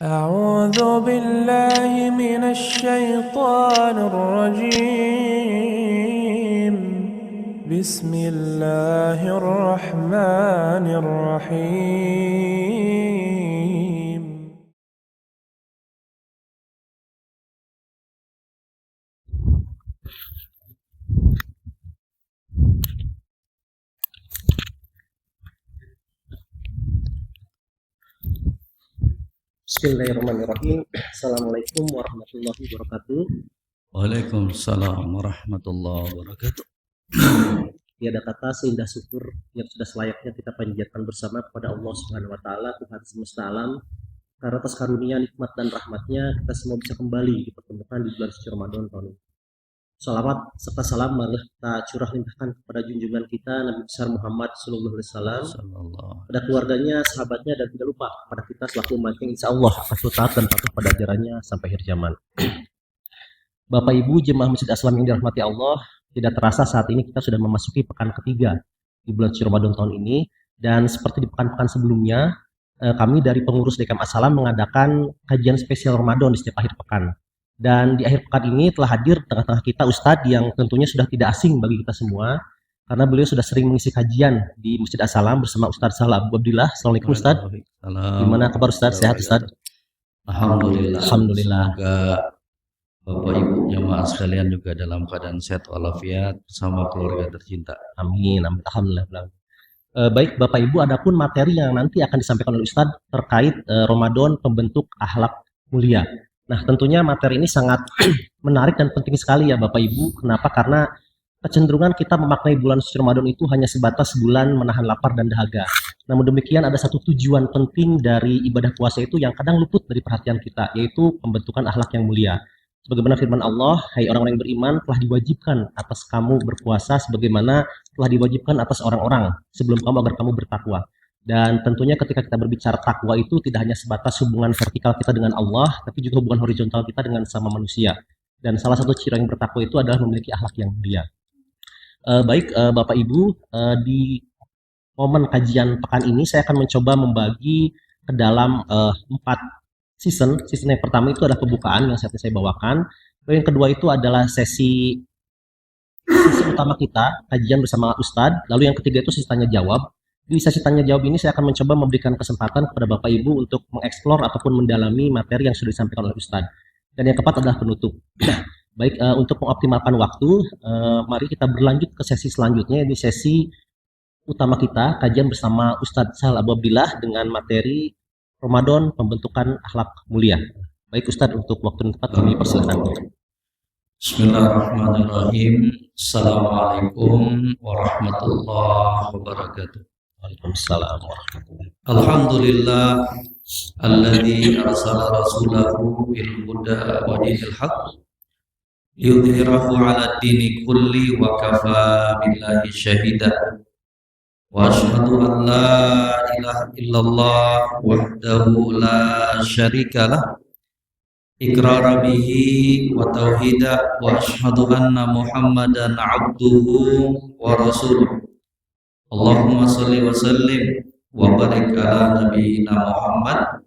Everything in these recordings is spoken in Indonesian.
أعوذ بالله من الشيطان الرجيم بسم الله الرحمن الرحيم Bismillahirrahmanirrahim. Assalamualaikum warahmatullahi wabarakatuh. Waalaikumsalam warahmatullahi wabarakatuh. Tiada kata seindah syukur yang sudah selayaknya kita panjatkan bersama kepada Allah Subhanahu wa taala, Tuhan semesta alam. Karena atas karunia, nikmat dan rahmatnya kita semua bisa kembali dipertemukan di bulan suci Ramadan tahun ini. Salawat serta salam marilah kita curah limpahkan kepada junjungan kita Nabi besar Muhammad sallallahu alaihi wasallam, pada keluarganya, sahabatnya, dan tidak lupa pada kita selaku umatnya insya Allah akan taat dan patuh pada ajarannya sampai akhir zaman. Bapak Ibu jemaah Masjid Aslam yang dirahmati Allah, tidak terasa saat ini kita sudah memasuki pekan ketiga di bulan suci Ramadan tahun ini, dan seperti di pekan-pekan sebelumnya, kami dari pengurus DKM Assalam mengadakan kajian spesial Ramadan di setiap akhir pekan. Dan di akhir pekan ini telah hadir tengah-tengah kita Ustadz yang tentunya sudah tidak asing bagi kita semua, karena beliau sudah sering mengisi kajian di Masjid Assalam bersama Ustadz Salah Abu Abdillah. Assalamualaikum Ustadz. Gimana kabar Ustadz? Sehat Ustadz? Alhamdulillah. Alhamdulillah. Semoga Bapak Ibu jemaah sekalian juga dalam keadaan sehat walafiat bersama keluarga tercinta. Amin. Amin. Alhamdulillah. Baik Bapak Ibu, adapun materi yang nanti akan disampaikan oleh Ustadz terkait Ramadan pembentuk akhlak mulia. Nah, tentunya materi ini sangat menarik dan penting sekali ya Bapak Ibu. Kenapa? Karena kecenderungan kita memaknai bulan suci Ramadan itu hanya sebatas bulan menahan lapar dan dahaga. Namun demikian ada satu tujuan penting dari ibadah puasa itu yang kadang luput dari perhatian kita, yaitu pembentukan akhlak yang mulia. Sebagaimana firman Allah, hai orang-orang yang beriman, telah diwajibkan atas kamu berpuasa sebagaimana telah diwajibkan atas orang-orang sebelum kamu agar kamu bertakwa. Dan tentunya ketika kita berbicara takwa itu tidak hanya sebatas hubungan vertikal kita dengan Allah, tapi juga hubungan horizontal kita dengan sama manusia. Dan salah satu ciri yang bertakwa itu adalah memiliki akhlak yang mulia. Baik Bapak Ibu, di momen kajian pekan ini saya akan mencoba membagi ke dalam 4 season. Season yang pertama itu adalah pembukaan yang saya bawakan. Lalu yang kedua itu adalah sesi utama kita, kajian bersama Ustadz. Lalu yang ketiga itu sesi tanya jawab. Di sesi tanya jawab ini saya akan mencoba memberikan kesempatan kepada Bapak Ibu untuk mengeksplor ataupun mendalami materi yang sudah disampaikan oleh Ustadz. Dan yang keempat adalah penutup. Baik, untuk mengoptimalkan waktu, mari kita berlanjut ke sesi selanjutnya, di sesi utama kita, kajian bersama Ustadz Salah Abu Abdillah dengan materi Ramadan pembentukan akhlak mulia. Baik Ustadz, untuk waktu dan tempat kami persilakan. Bismillahirrahmanirrahim. Assalamualaikum warahmatullahi wabarakatuh. Waalaikumsalam warahmatullahi wabarakatuh. Alhamdulillah alladzi arsala rasulahu bil huda wa dinil haqq yudhhirahu 'ala dini kulli wa kafa billahi syahida. Wa asyhadu an la ilaha illallah wahdahu la syarika lah iqrara bihi wa tauhida wa asyhadu anna Muhammadan 'abduhu wa rasuluh. Allahumma shalli wa sallim wa barik ala nabiyyina Muhammad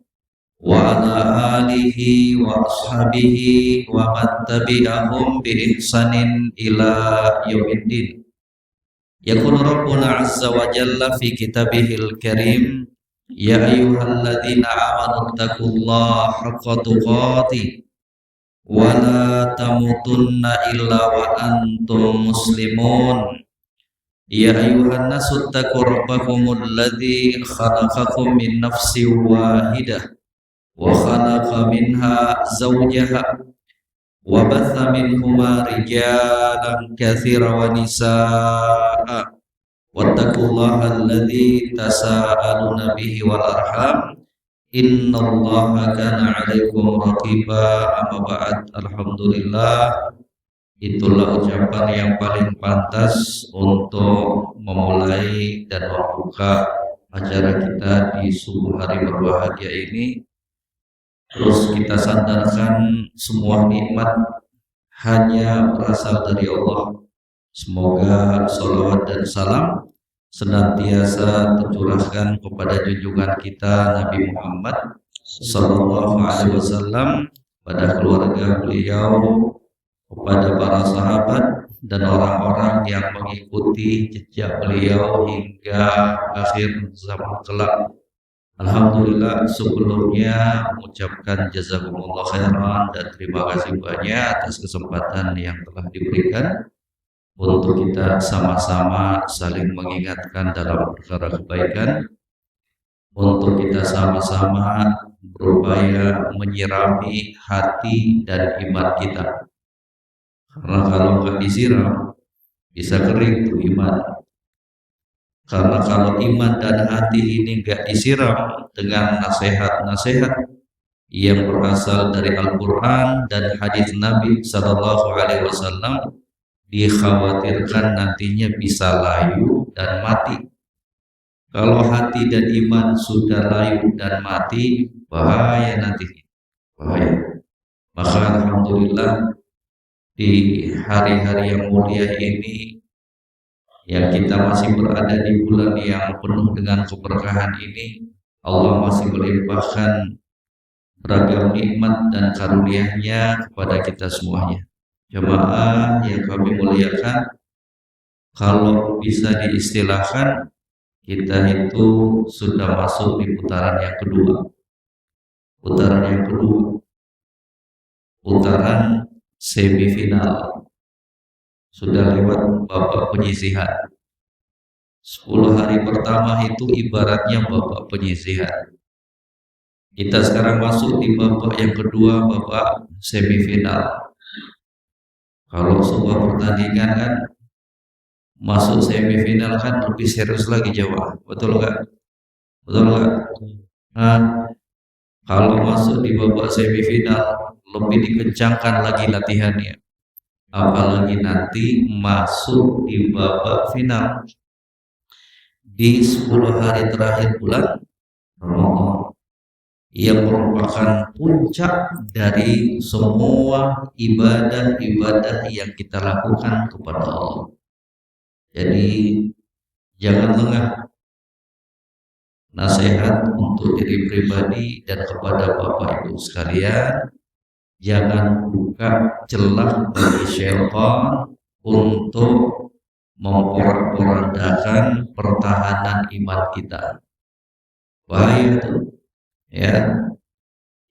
wa ala alihi wa ashabihi wa man tabi'ahum bi ihsanin ila yaumiddin. Yaqulu Rabbuna azza wa jalla fi kitabihil karim, ya ayyuhalladzina amanu taqullaha haqqa tuqatih wa la tamutunna illa wa antum muslimun. Ya ayuhan nasu taqu rabbakumul ladzi khalaqakum min nafsin wahidah wa khalaqa minha zawjaha wa batha minhuma rijalan katsiran wa nisaa'a wattaqullaha alladzi tasaaluna bihi wal arham innallaha kana 'alaikum raqiba. Amma ba'd. Alhamdulillah, itulah ucapan yang paling pantas untuk memulai dan membuka acara kita di subuh hari berbahagia ini. Terus kita sandarkan semua nikmat hanya berasal dari Allah. Semoga salawat dan salam senantiasa tercurahkan kepada junjungan kita Nabi Muhammad Sallallahu Alaihi Wasallam, pada keluarga beliau, kepada para sahabat dan orang-orang yang mengikuti jejak beliau hingga akhir zaman kelak. Alhamdulillah, sebelumnya mengucapkan jazakumullah khairan dan terima kasih banyak atas kesempatan yang telah diberikan untuk kita sama-sama saling mengingatkan dalam perkara kebaikan, untuk kita sama-sama berupaya menyirami hati dan iman kita. Karena kalau nggak disiram, bisa kering tuh iman. Karena kalau iman dan hati ini nggak disiram dengan nasihat-nasihat yang berasal dari Al-Quran dan hadis Nabi Sallallahu Alaihi Wasallam, dikhawatirkan nantinya bisa layu dan mati. Kalau hati dan iman sudah layu dan mati, bahaya nanti, bahaya. Maka alhamdulillah di hari-hari yang mulia ini, yang kita masih berada di bulan yang penuh dengan keberkahan ini, Allah masih melimpahkan beragam nikmat dan karunia-Nya kepada kita semuanya. Jemaah yang kami muliakan, kalau bisa diistilahkan, kita itu sudah masuk di putaran yang kedua. Putaran yang kedua, putaran semifinal. Sudah lewat babak penyisihan. 10 hari pertama itu ibaratnya babak penyisihan. Kita sekarang masuk di babak yang kedua, babak semifinal. Kalau sebuah pertandingan kan masuk semifinal kan lebih serius lagi, jawab, betul nggak? Betul nggak? Nah, kalau masuk di babak semifinal lebih dikencangkan lagi latihannya, apalagi nanti masuk di babak final di 10 hari terakhir bulan Ramadan, yang merupakan puncak dari semua ibadah-ibadah yang kita lakukan kepada Allah. Jadi jangan lengah. Nasihat untuk diri pribadi dan kepada Bapak Ibu sekalian, jangan buka celah bagi syaitan untuk memporak-porandakan pertahanan iman kita. Bahaya tuh, ya.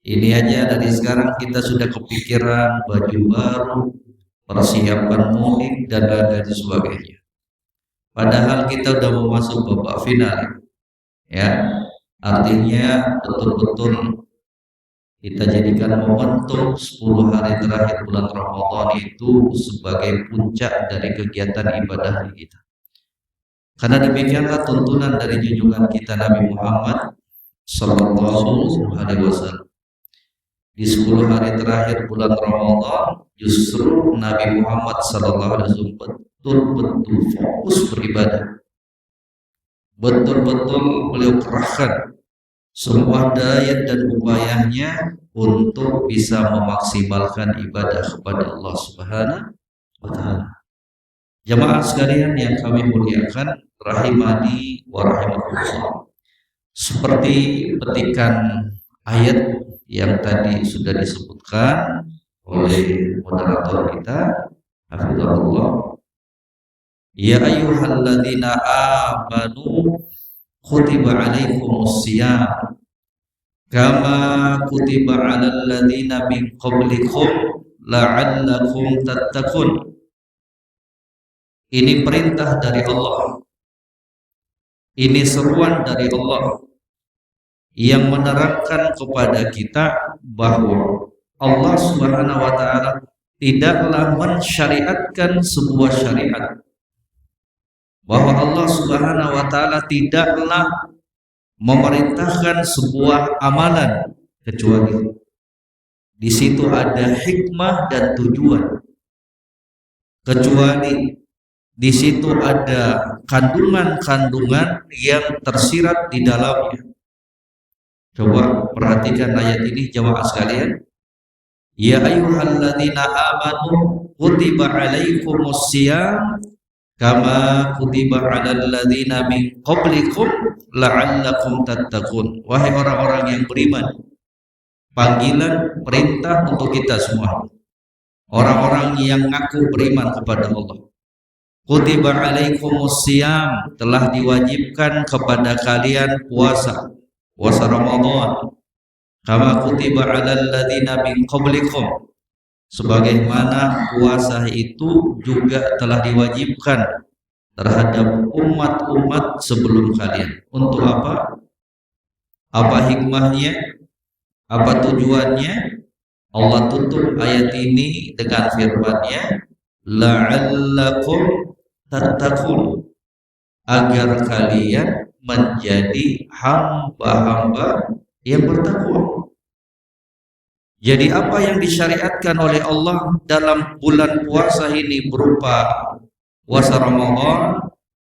Ini aja dari sekarang kita sudah kepikiran baju baru, persiapan mudik dan lain sebagainya. Padahal kita udah mau masuk babak final, ya. Artinya betul-betul kita jadikan momentum 10 hari terakhir bulan Ramadan itu sebagai puncak dari kegiatan ibadah kita. Karena demikianlah tuntunan dari junjungan kita Nabi Muhammad Sallallahu Alaihi Wasallam. Di 10 hari terakhir bulan Ramadan, justru Nabi Muhammad Sallallahu Alaihi Wasallam betul-betul fokus beribadah. Betul-betul beliau kerahkan semua daya dan upayanya untuk bisa memaksimalkan ibadah kepada Allah Subhanahu wa Ta'ala. Jamaah sekalian yang kami muliakan, rahimani wa rahimakumullah. Seperti petikan ayat yang tadi sudah disebutkan oleh moderator kita, hafizahullah. Ya ayyuhalladzina amanu kutiba alaikumus shiyam kama kutiba alal ladzina min qablikum la'allakum tattaqun. Ini perintah dari Allah. Ini seruan dari Allah yang menerangkan kepada kita bahwa Allah Subhanahu wa Ta'ala tidaklah mensyariatkan sebuah syariat, bahwa Allah Subhanahu wa Ta'ala tidaklah memerintahkan sebuah amalan kecuali di situ ada hikmah dan tujuan, kecuali di situ ada kandungan-kandungan yang tersirat di dalamnya. Coba perhatikan ayat ini jemaah sekalian. Ya ayyuhalladzina amanu kutiba alaikumus shiyam kama kutiba 'alal ladzina min qablikum la'allakum tattaqun. Wahai orang-orang yang beriman, panggilan, perintah untuk kita semua, orang-orang yang ngaku beriman kepada Allah. Kutiba alaikumus siyam, telah diwajibkan kepada kalian puasa Ramadan. Kama kutiba alal ladzina min qablikum, sebagaimana puasa itu juga telah diwajibkan terhadap umat-umat sebelum kalian. Untuk apa? Apa hikmahnya? Apa tujuannya? Allah tutup ayat ini dengan firman-Nya, la'allakum tattaqun, agar kalian menjadi hamba-hamba yang bertakwa. Jadi apa yang disyariatkan oleh Allah dalam bulan puasa ini berupa puasa Ramadan,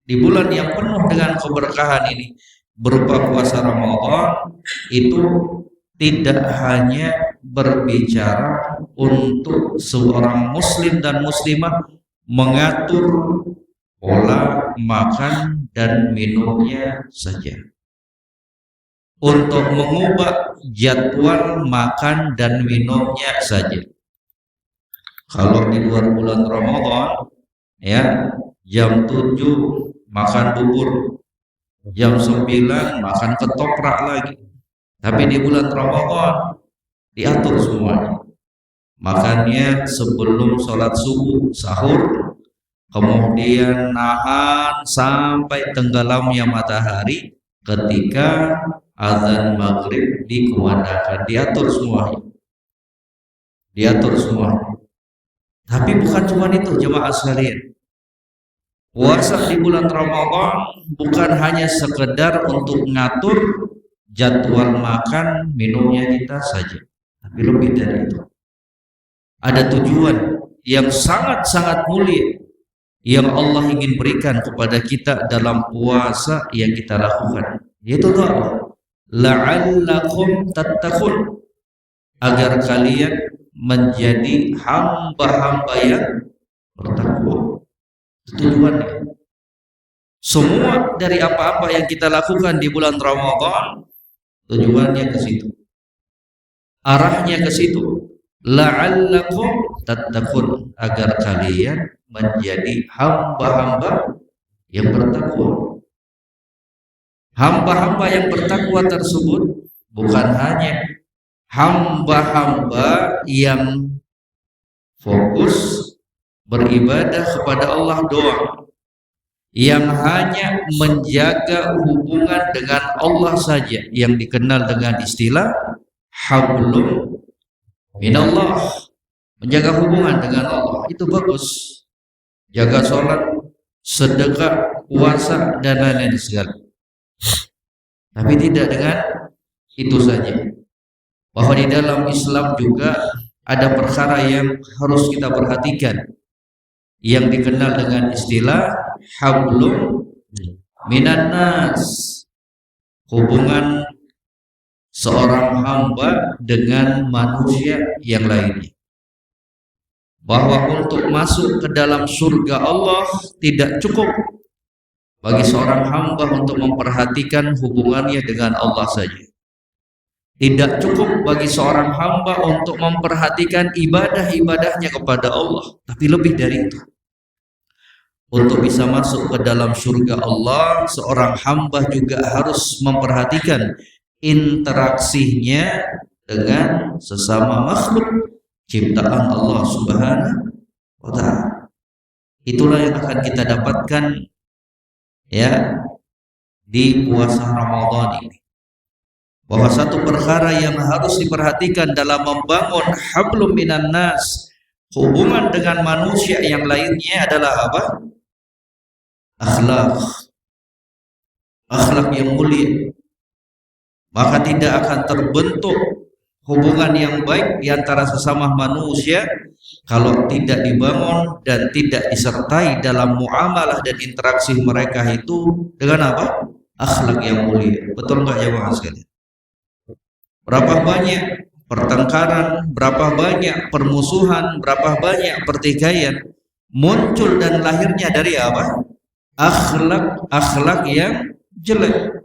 di bulan yang penuh dengan keberkahan ini berupa puasa Ramadan, itu tidak hanya berbicara untuk seorang muslim dan muslimah mengatur pola makan dan minumnya saja, untuk mengubah jadwal makan dan minumnya saja. Kalau di luar bulan Ramadan, ya, jam 7 makan bubur, jam 9 makan ketoprak lagi. Tapi di bulan Ramadan diatur semuanya. Makannya sebelum sholat subuh, sahur, kemudian nahan sampai tenggelamnya matahari ketika azan maghrib dikumandangkan. Diatur semuanya. Diatur semuanya. Tapi bukan cuma itu, jemaah sekalian. Puasa di bulan Ramadan bukan hanya sekedar untuk ngatur jadwal makan minumnya kita saja, tapi lebih dari itu. Ada tujuan yang sangat-sangat mulia yang Allah ingin berikan kepada kita dalam puasa yang kita lakukan, yaitu doa, la'allakum tattaqun, agar kalian menjadi hamba-hamba yang bertakwa. Tujuannya. Semua dari apa-apa yang kita lakukan di bulan Ramadan, tujuannya ke situ. Arahnya ke situ. La'allakum tattaqun, agar kalian menjadi hamba-hamba yang bertakwa. Hamba-hamba yang bertakwa tersebut bukan hanya hamba-hamba yang fokus beribadah kepada Allah doang, yang hanya menjaga hubungan dengan Allah saja, yang dikenal dengan istilah hablum minallah, menjaga hubungan dengan Allah. Itu bagus, jaga sholat, sedekah, puasa, dan lain-lain segala. Tapi tidak dengan itu saja, bahwa di dalam Islam juga ada perkara yang harus kita perhatikan, yang dikenal dengan istilah hablum minan nas, hubungan seorang hamba dengan manusia yang lainnya. Bahwa untuk masuk ke dalam surga Allah tidak cukup bagi seorang hamba untuk memperhatikan hubungannya dengan Allah saja. Tidak cukup bagi seorang hamba untuk memperhatikan ibadah-ibadahnya kepada Allah, tapi lebih dari itu. Untuk bisa masuk ke dalam surga Allah, seorang hamba juga harus memperhatikan interaksinya dengan sesama makhluk ciptaan Allah Subhanahu wa Ta'ala. Itulah yang akan kita dapatkan ya di puasa Ramadan ini. Bahwa satu perkara yang harus diperhatikan dalam membangun hablum minan nas, hubungan dengan manusia yang lainnya, adalah apa? Akhlak. Akhlak yang mulia. Maka tidak akan terbentuk hubungan yang baik di antara sesama manusia kalau tidak dibangun dan tidak disertai dalam muamalah dan interaksi mereka itu dengan apa? Akhlak yang mulia. Betul enggak jemaah sekalian? Berapa banyak pertengkaran, berapa banyak permusuhan, berapa banyak pertikaian muncul dan lahirnya dari apa? Akhlak yang jelek.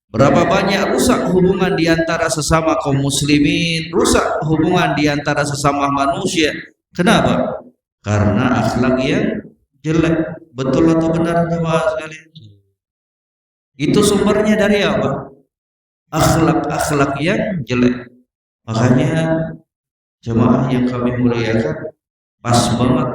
Berapa banyak rusak hubungan di antara sesama kaum muslimin, rusak hubungan di antara sesama manusia. Kenapa? Karena akhlak yang jelek. Betul atau benar jemaah sekalian? Itu sumbernya dari apa? Akhlak-akhlak yang jelek. Makanya jemaah yang kami muliakan, pas banget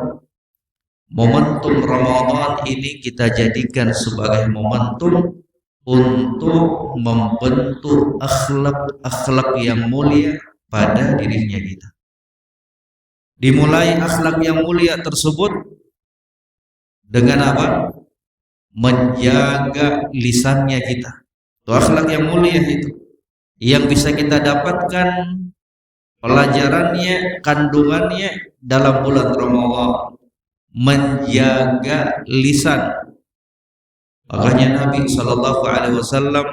momentum Ramadan ini kita jadikan sebagai momentum untuk membentuk akhlak-akhlak yang mulia pada dirinya kita. Dimulai akhlak yang mulia tersebut dengan apa? Menjaga lisannya kita. Itu akhlak yang mulia itu. Yang bisa kita dapatkan pelajarannya, kandungannya dalam bulan Ramadan. Menjaga lisan. Makanya Nabi Shallallahu Alaihi Wasallam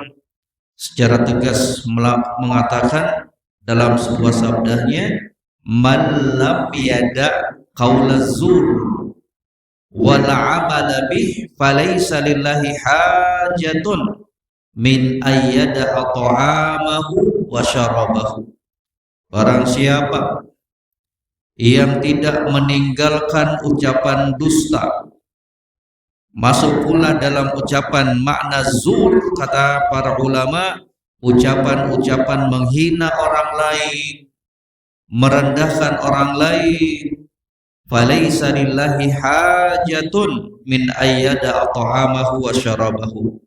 secara tegas mengatakan dalam sebuah sabdanya, "Man lam yada qaula zur wal amala bih, falaysa lillahi hajatun min ayyada ta'amahu wa syarabahu." Barang siapa yang tidak meninggalkan ucapan dusta, masuk pula dalam ucapan makna zur, kata para ulama, ucapan-ucapan menghina orang lain, merendahkan orang lain, falaysa lillahi hajatun min ayyada ta'amahu wa syarabahu.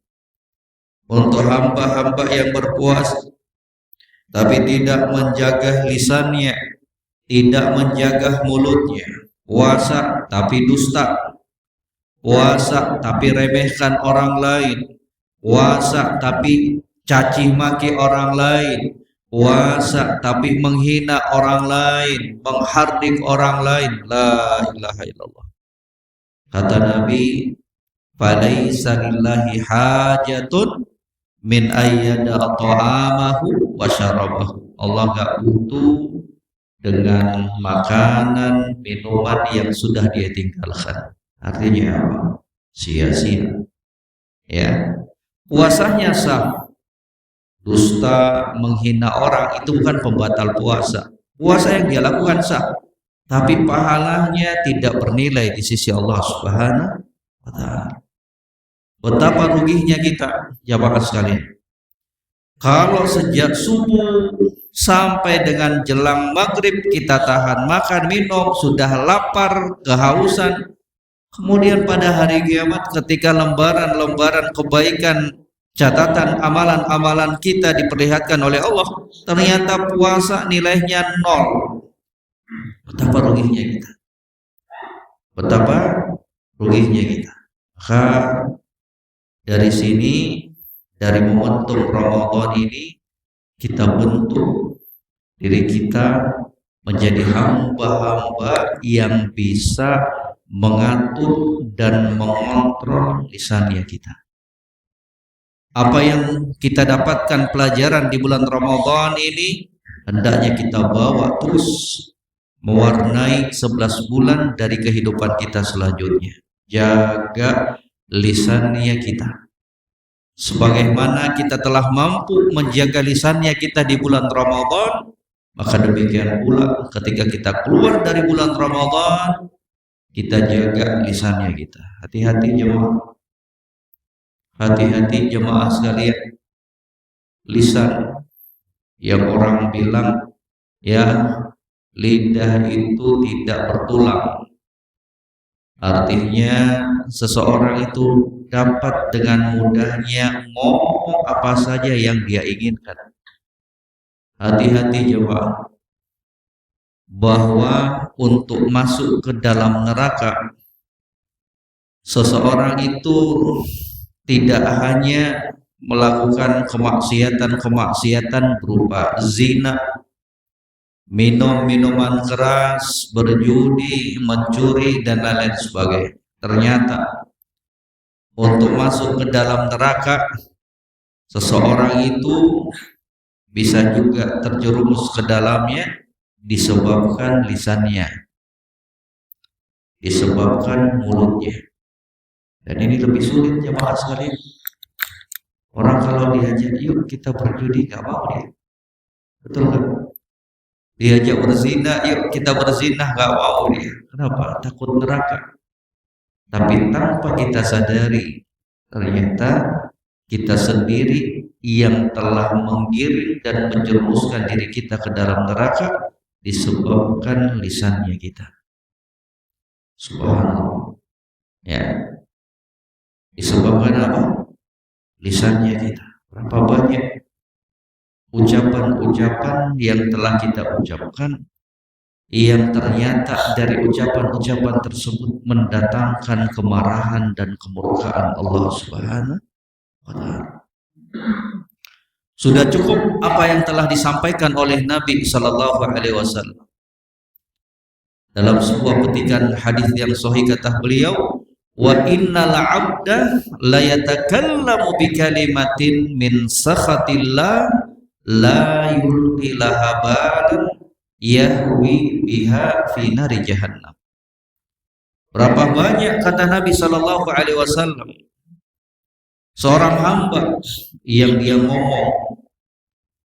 Untuk hamba-hamba yang berpuasa tapi tidak menjaga lisannya, tidak menjaga mulutnya, puasa tapi dusta, puasa tapi remehkan orang lain, puasa tapi caci maki orang lain, puasa tapi menghina orang lain, menghardik orang lain. La ilaha illallah. Kata Nabi, "Falaysa lillahi hajatun min ayyada ta'amahu wa syarabahu." Allah gak butuh dengan makanan, minuman yang sudah dia tinggalkan. Artinya apa? Sia-sia. Ya. Puasanya sah. Dusta, menghina orang itu bukan pembatal puasa. Puasa yang dia lakukan sah, tapi pahalanya tidak bernilai di sisi Allah Subhanahu wa taala. Betapa ruginya kita, jamaah sekalian. Kalau sejak subuh sampai dengan jelang maghrib kita tahan makan minum, sudah lapar, kehausan, kemudian pada hari kiamat ketika lembaran-lembaran kebaikan, catatan amalan-amalan kita diperlihatkan oleh Allah, ternyata puasa nilainya 0. Betapa ruginya kita. Betapa ruginya kita. Maka dari sini, dari momentum Ramadan ini, kita bentuk diri kita menjadi hamba-hamba yang bisa mengatur dan mengontrol lisannya kita. Apa yang kita dapatkan pelajaran di bulan Ramadan ini, hendaknya kita bawa terus mewarnai 11 bulan dari kehidupan kita selanjutnya. Jaga lisannya kita. Sebagaimana kita telah mampu menjaga lisannya kita di bulan Ramadan, maka demikian pula ketika kita keluar dari bulan Ramadan, kita jaga lisannya kita. Hati-hati jemaah. Hati-hati jemaah sekalian. Lisan yang orang bilang ya lidah itu tidak bertulang. Artinya seseorang itu dapat dengan mudahnya ngomong apa saja yang dia inginkan. Hati-hati jemaah, bahwa untuk masuk ke dalam neraka, seseorang itu tidak hanya melakukan kemaksiatan-kemaksiatan berupa zina, minum minuman keras, berjudi, mencuri, dan lain-lain sebagainya. Ternyata untuk masuk ke dalam neraka, seseorang itu bisa juga terjerumus ke dalamnya disebabkan lisannya, disebabkan mulutnya. Dan ini lebih sulit jemaah sekalian. Orang kalau diajak, yuk kita berjudi, nggak mau dia. Betul nggak? Diajak berzina, yuk kita berzina, nggak mau dia. Kenapa? Takut neraka. Tapi tanpa kita sadari, ternyata kita sendiri yang telah menggiring dan menjerumuskan diri kita ke dalam neraka disebabkan lisannya kita. Subhanallah. Ya, disebabkan apa? Lisannya kita. Berapa banyak ucapan-ucapan yang telah kita ucapkan yang ternyata dari ucapan-ucapan tersebut mendatangkan kemarahan dan kemurkaan Allah Subhanahu wa Ta'ala. Sudah cukup apa yang telah disampaikan oleh Nabi Sallallahu Alaihi Wasallam dalam sebuah petikan hadis yang sahih, kata beliau, wa innal abda la yatakallamu bi kalimatin min sakhatillah la yulqi laha balan yahwi biha fi nari jahannam. Berapa banyak, kata Nabi Sallallahu Alaihi Wasallam, seorang hamba yang dia ngomong,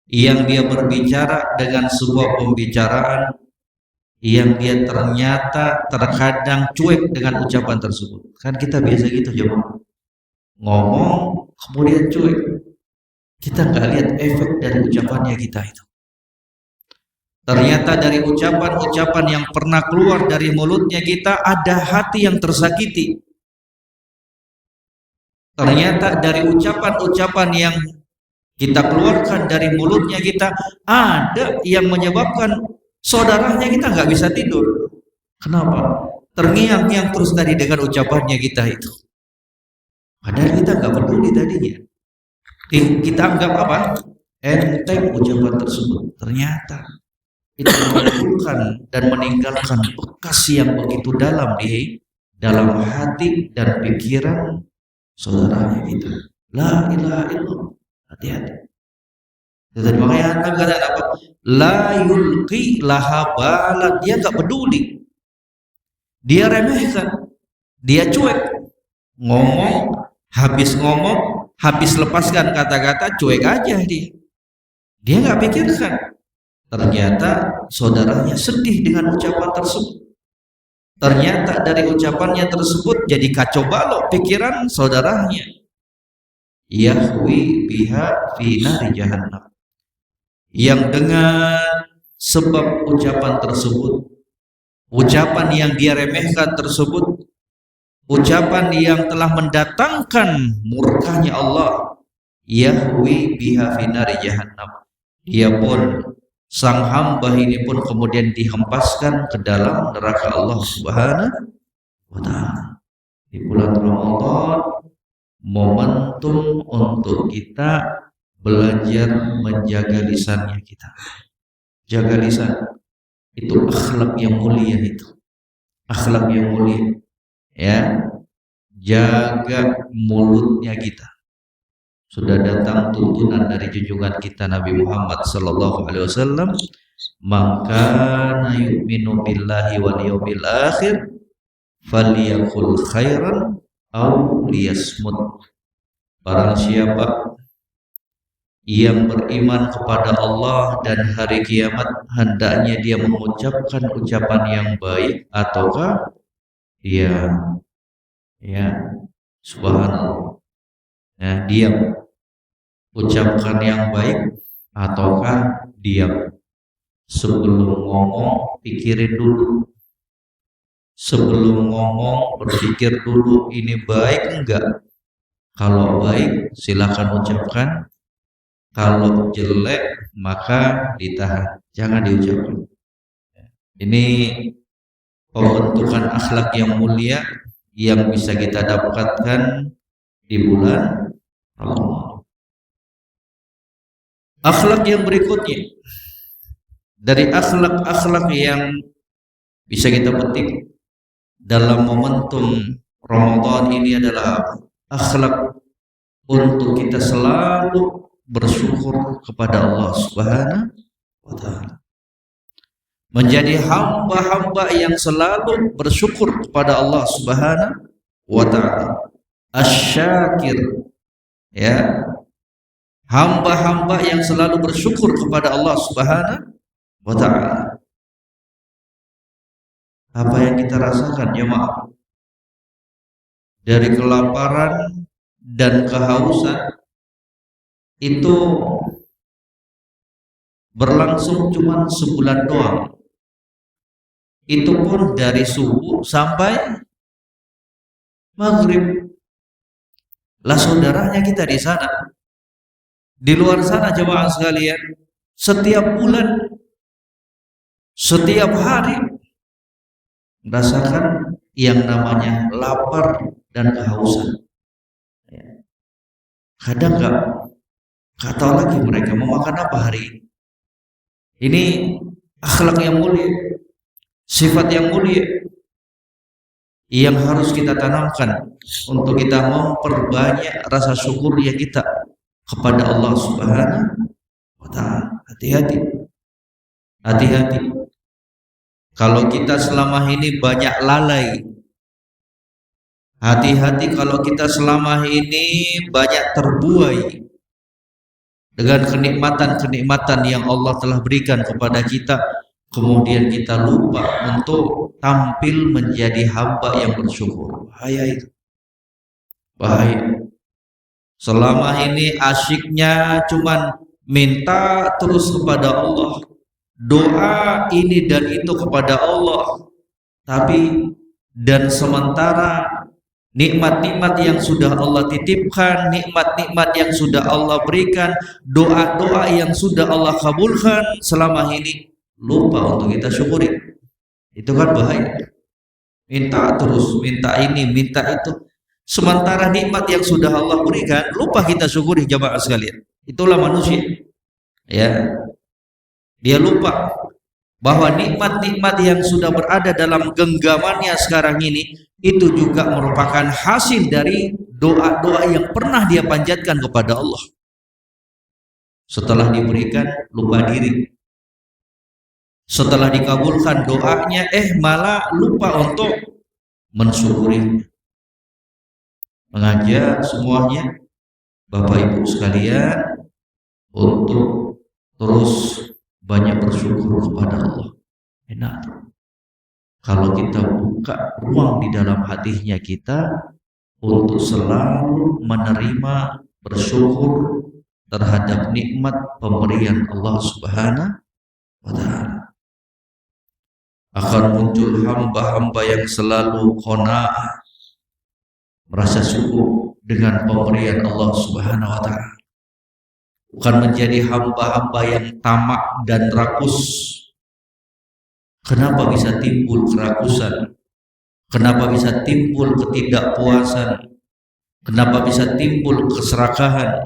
yang dia berbicara dengan sebuah pembicaraan yang dia ternyata terkadang cuek dengan ucapan tersebut. Kan kita biasa gitu, coba ngomong kemudian cuek, kita nggak lihat efek dari ucapannya kita itu. Ternyata dari ucapan-ucapan yang pernah keluar dari mulutnya kita ada hati yang tersakiti. Ternyata dari ucapan-ucapan yang kita keluarkan dari mulutnya kita ada yang menyebabkan saudaranya kita nggak bisa tidur. Kenapa? Terngiang-ngiang terus tadi dengan ucapannya kita itu. Padahal kita nggak peduli tadinya. Kita anggap apa? Enteng ucapan tersebut. Ternyata itu menimbulkan dan meninggalkan bekas yang begitu dalam di dalam hati dan pikiran saudaranya kita. La ilaha illallah. Hati-hati. Jadi makanya Nabi kata apa? La yulqi laha balan. Dia nggak peduli. Dia remehkan. Dia cuek. Ngomong, habis lepaskan kata-kata, cuek aja dia. Dia nggak pikirkan. Ternyata saudaranya sedih dengan ucapan tersebut. Ternyata dari ucapannya tersebut jadi kacau balau pikiran saudaranya. Yahwi biha fi nari jahannam. Yang dengan sebab ucapan tersebut, ucapan yang dia remehkan tersebut, ucapan yang telah mendatangkan murkanya Allah, yahwi biha fi nari jahannam. Dia pun, sang hamba ini pun kemudian dihempaskan ke dalam neraka Allah Subhanahu wa Ta'ala. Di bulan Ramadan, momentum untuk kita belajar menjaga lisannya kita. Jaga lisan. Itu akhlak yang mulia itu. Akhlak yang mulia. Ya. Jaga mulutnya kita. Sudah datang tuntunan dari junjungan kita Nabi Muhammad sallallahu alaihi wasallam, "Man kana yu'minu billahi wal yawmil akhir falyaqul khairan aw liyasmut." Barang siapa yang beriman kepada Allah dan hari kiamat, hendaknya dia mengucapkan ucapan yang baik ataukah diam. Ya, subhanallah. Ya, diam. Ucapkan yang baik ataukah diam. Sebelum ngomong, pikirin dulu. Sebelum ngomong, berpikir dulu, ini baik enggak? Kalau baik, silakan ucapkan. Kalau jelek, maka ditahan. Jangan diucapkan. Ini pembentukan akhlak yang mulia yang bisa kita dapatkan di bulan Ramadan. Akhlak yang berikutnya, dari akhlak-akhlak yang bisa kita petik dalam momentum Ramadan ini adalah akhlak untuk kita selalu bersyukur kepada Allah Subhanahu wa Ta'ala. Menjadi hamba-hamba yang selalu bersyukur kepada Allah Subhanahu wa Ta'ala. Asyakir, ya, hamba-hamba yang selalu bersyukur kepada Allah Subhanahu wa taala. Apa yang kita rasakan jemaah dari kelaparan dan kehausan itu berlangsung cuma sebulan doang. Itu pun dari subuh sampai maghrib. Lah saudaranya kita di sana, di luar sana jemaah sekalian, setiap bulan, setiap hari merasakan yang namanya lapar dan kehausan. Kadang nggak tahu lagi mereka mau makan apa hari ini. Ini akhlak yang mulia, sifat yang mulia yang harus kita tanamkan untuk kita memperbanyak rasa syukur yang kita kepada Allah Subhanahu wa taala. Hati-hati. Hati-hati. Kalau kita selama ini banyak lalai. Hati-hati kalau kita selama ini banyak terbuai dengan kenikmatan-kenikmatan yang Allah telah berikan kepada kita, kemudian kita lupa untuk tampil menjadi hamba yang bersyukur. Bahaya itu. Bahaya. Selama ini asyiknya cuman minta terus kepada Allah, doa ini dan itu kepada Allah, tapi dan sementara nikmat-nikmat yang sudah Allah titipkan, nikmat-nikmat yang sudah Allah berikan, doa-doa yang sudah Allah kabulkan selama ini lupa untuk kita syukuri. Itu kan bahaya. Minta terus, minta ini, minta itu. Sementara nikmat yang sudah Allah berikan lupa kita syukuri jamaah sekalian. Itulah manusia. Ya. Dia lupa bahwa nikmat-nikmat yang sudah berada dalam genggamannya sekarang ini itu juga merupakan hasil dari doa-doa yang pernah dia panjatkan kepada Allah. Setelah diberikan lupa diri. Setelah dikabulkan doanya malah lupa untuk mensyukuri. Mengajak semuanya Bapak Ibu sekalian untuk terus banyak bersyukur kepada Allah. Enak. Kalau kita buka ruang di dalam hatinya kita untuk selalu menerima bersyukur terhadap nikmat pemberian Allah Subhanahu wa taala. Akan muncul hamba-hamba yang selalu qanaah, merasa syukur dengan pemberian Allah Subhanahu wa taala. Bukan menjadi hamba-hamba yang tamak dan rakus. Kenapa bisa timbul kerakusan? Kenapa bisa timbul ketidakpuasan? Kenapa bisa timbul keserakahan?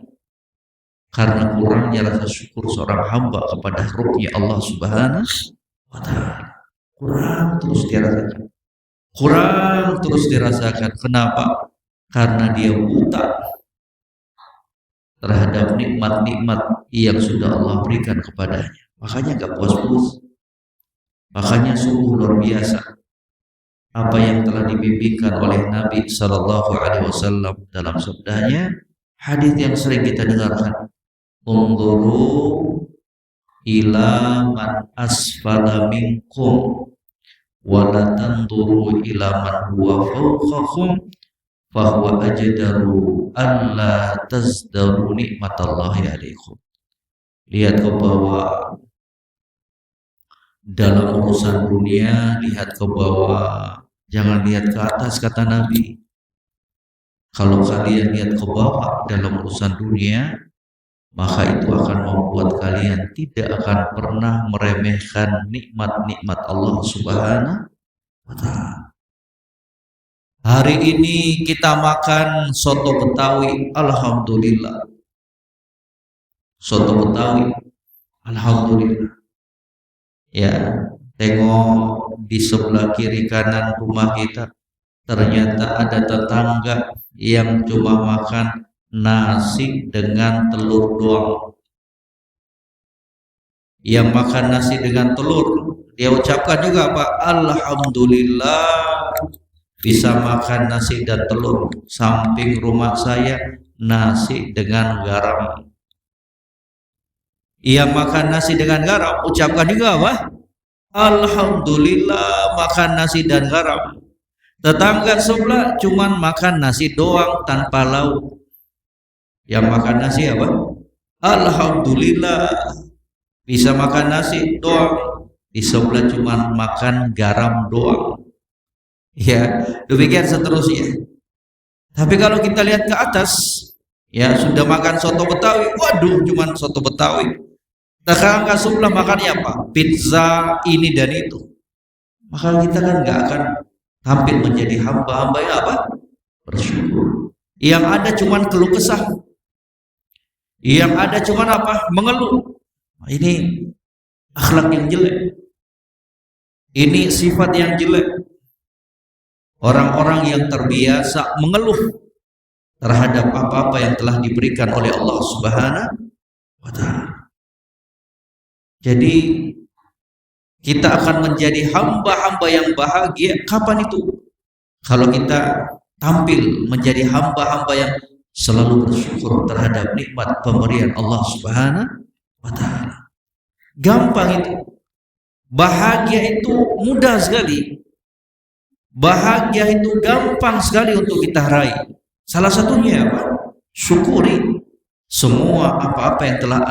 Karena kurangnya rasa syukur seorang hamba kepada ruhnya Allah Subhanahu wa taala. Kurang terus dirasakan. Kurang terus dirasakan. Kenapa? Karena dia buta terhadap nikmat-nikmat yang sudah Allah berikan kepadanya. Makanya gak puas-puas. Makanya sungguh luar biasa apa yang telah dibimbingkan oleh Nabi Sallallahu Alaihi Wasallam dalam sabdanya, hadis yang sering kita dengarkan, unzuru ila man asfala minkum wa la tanzuru ila man huwa fawqakum fahuwa ajdaru alla tazdaru nikmatallahi alaikum. Lihat ke bawah dalam urusan dunia, lihat ke bawah, jangan lihat ke atas, kata Nabi. Kalau kalian lihat ke bawah dalam urusan dunia, maka itu akan membuat kalian tidak akan pernah meremehkan nikmat-nikmat Allah Subhanahu wa taala. Hari ini kita makan soto Betawi, alhamdulillah. Soto Betawi, alhamdulillah. Ya, tengok di sebelah kiri kanan rumah kita, ternyata ada tetangga yang cuma makan nasi dengan telur doang. Yang makan nasi dengan telur, dia ucapkan juga Pak, alhamdulillah bisa makan nasi dan telur. Samping rumah saya nasi dengan garam. Yang makan nasi dengan garam, ucapkan juga apa? Alhamdulillah makan nasi dan garam. Tetangga sebelah cuman makan nasi doang tanpa lauk. Yang makan nasi apa? Alhamdulillah bisa makan nasi doang. Di sebelah cuman makan garam doang. Ya, demikian seterusnya. Tapi kalau kita lihat ke atas, ya sudah makan soto Betawi, waduh cuman soto Betawi. Tetangga sebelah makannya apa? Pizza ini dan itu. Maka kita kan nggak akan tampil menjadi hamba-hamba yang apa? Bersyukur. Yang ada cuman keluh kesah. Yang ada cuman apa? Mengeluh. Ini akhlak yang jelek. Ini sifat yang jelek. Orang-orang yang terbiasa mengeluh terhadap apa-apa yang telah diberikan oleh Allah Subhanahu wa Ta'ala. Jadi kita akan menjadi hamba-hamba yang bahagia kapan itu? Kalau kita tampil menjadi hamba-hamba yang selalu bersyukur terhadap nikmat pemberian Allah Subhanahu wa Ta'ala. Gampang itu. Bahagia itu mudah sekali. Bahagia itu gampang sekali untuk kita raih. Salah satunya apa? Syukuri semua apa-apa yang telah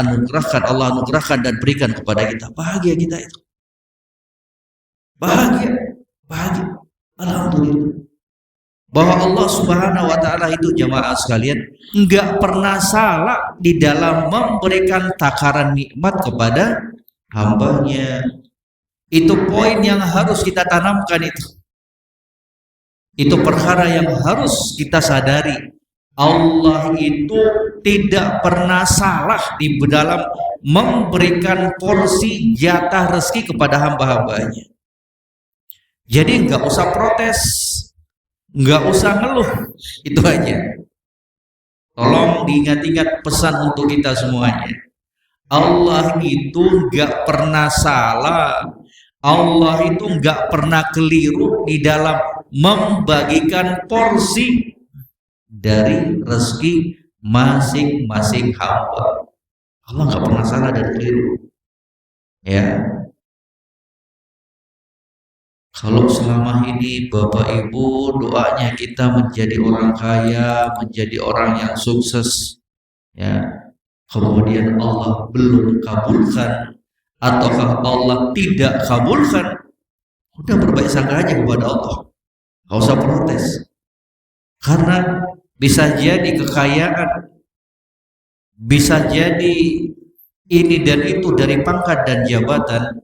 Allah anugerahkan dan berikan kepada kita. Bahagia kita itu. Bahagia. Alhamdulillah. Bahwa Allah Subhanahu wa Ta'ala itu jamaah sekalian enggak pernah salah di dalam memberikan takaran nikmat kepada hambanya. Itu poin yang harus kita tanamkan itu. Itu perkara yang harus kita sadari. Allah itu tidak pernah salah di dalam memberikan porsi jatah rezeki kepada hamba-hambanya. Jadi nggak usah protes, nggak usah ngeluh, itu aja. Tolong diingat-ingat pesan untuk kita semuanya. Allah itu nggak pernah salah, Allah itu nggak pernah keliru di dalam membagikan porsi dari rezeki masing-masing hamba. Allah nggak pernah salah dan keliru. Ya, kalau selama ini Bapak Ibu doanya kita menjadi orang kaya, menjadi orang yang sukses, ya, kemudian Allah belum kabulkan, ataukah Allah tidak kabulkan, udah berbaik sangka aja kepada Allah, nggak usah protes. Karena bisa jadi kekayaan, bisa jadi ini dan itu dari pangkat dan jabatan,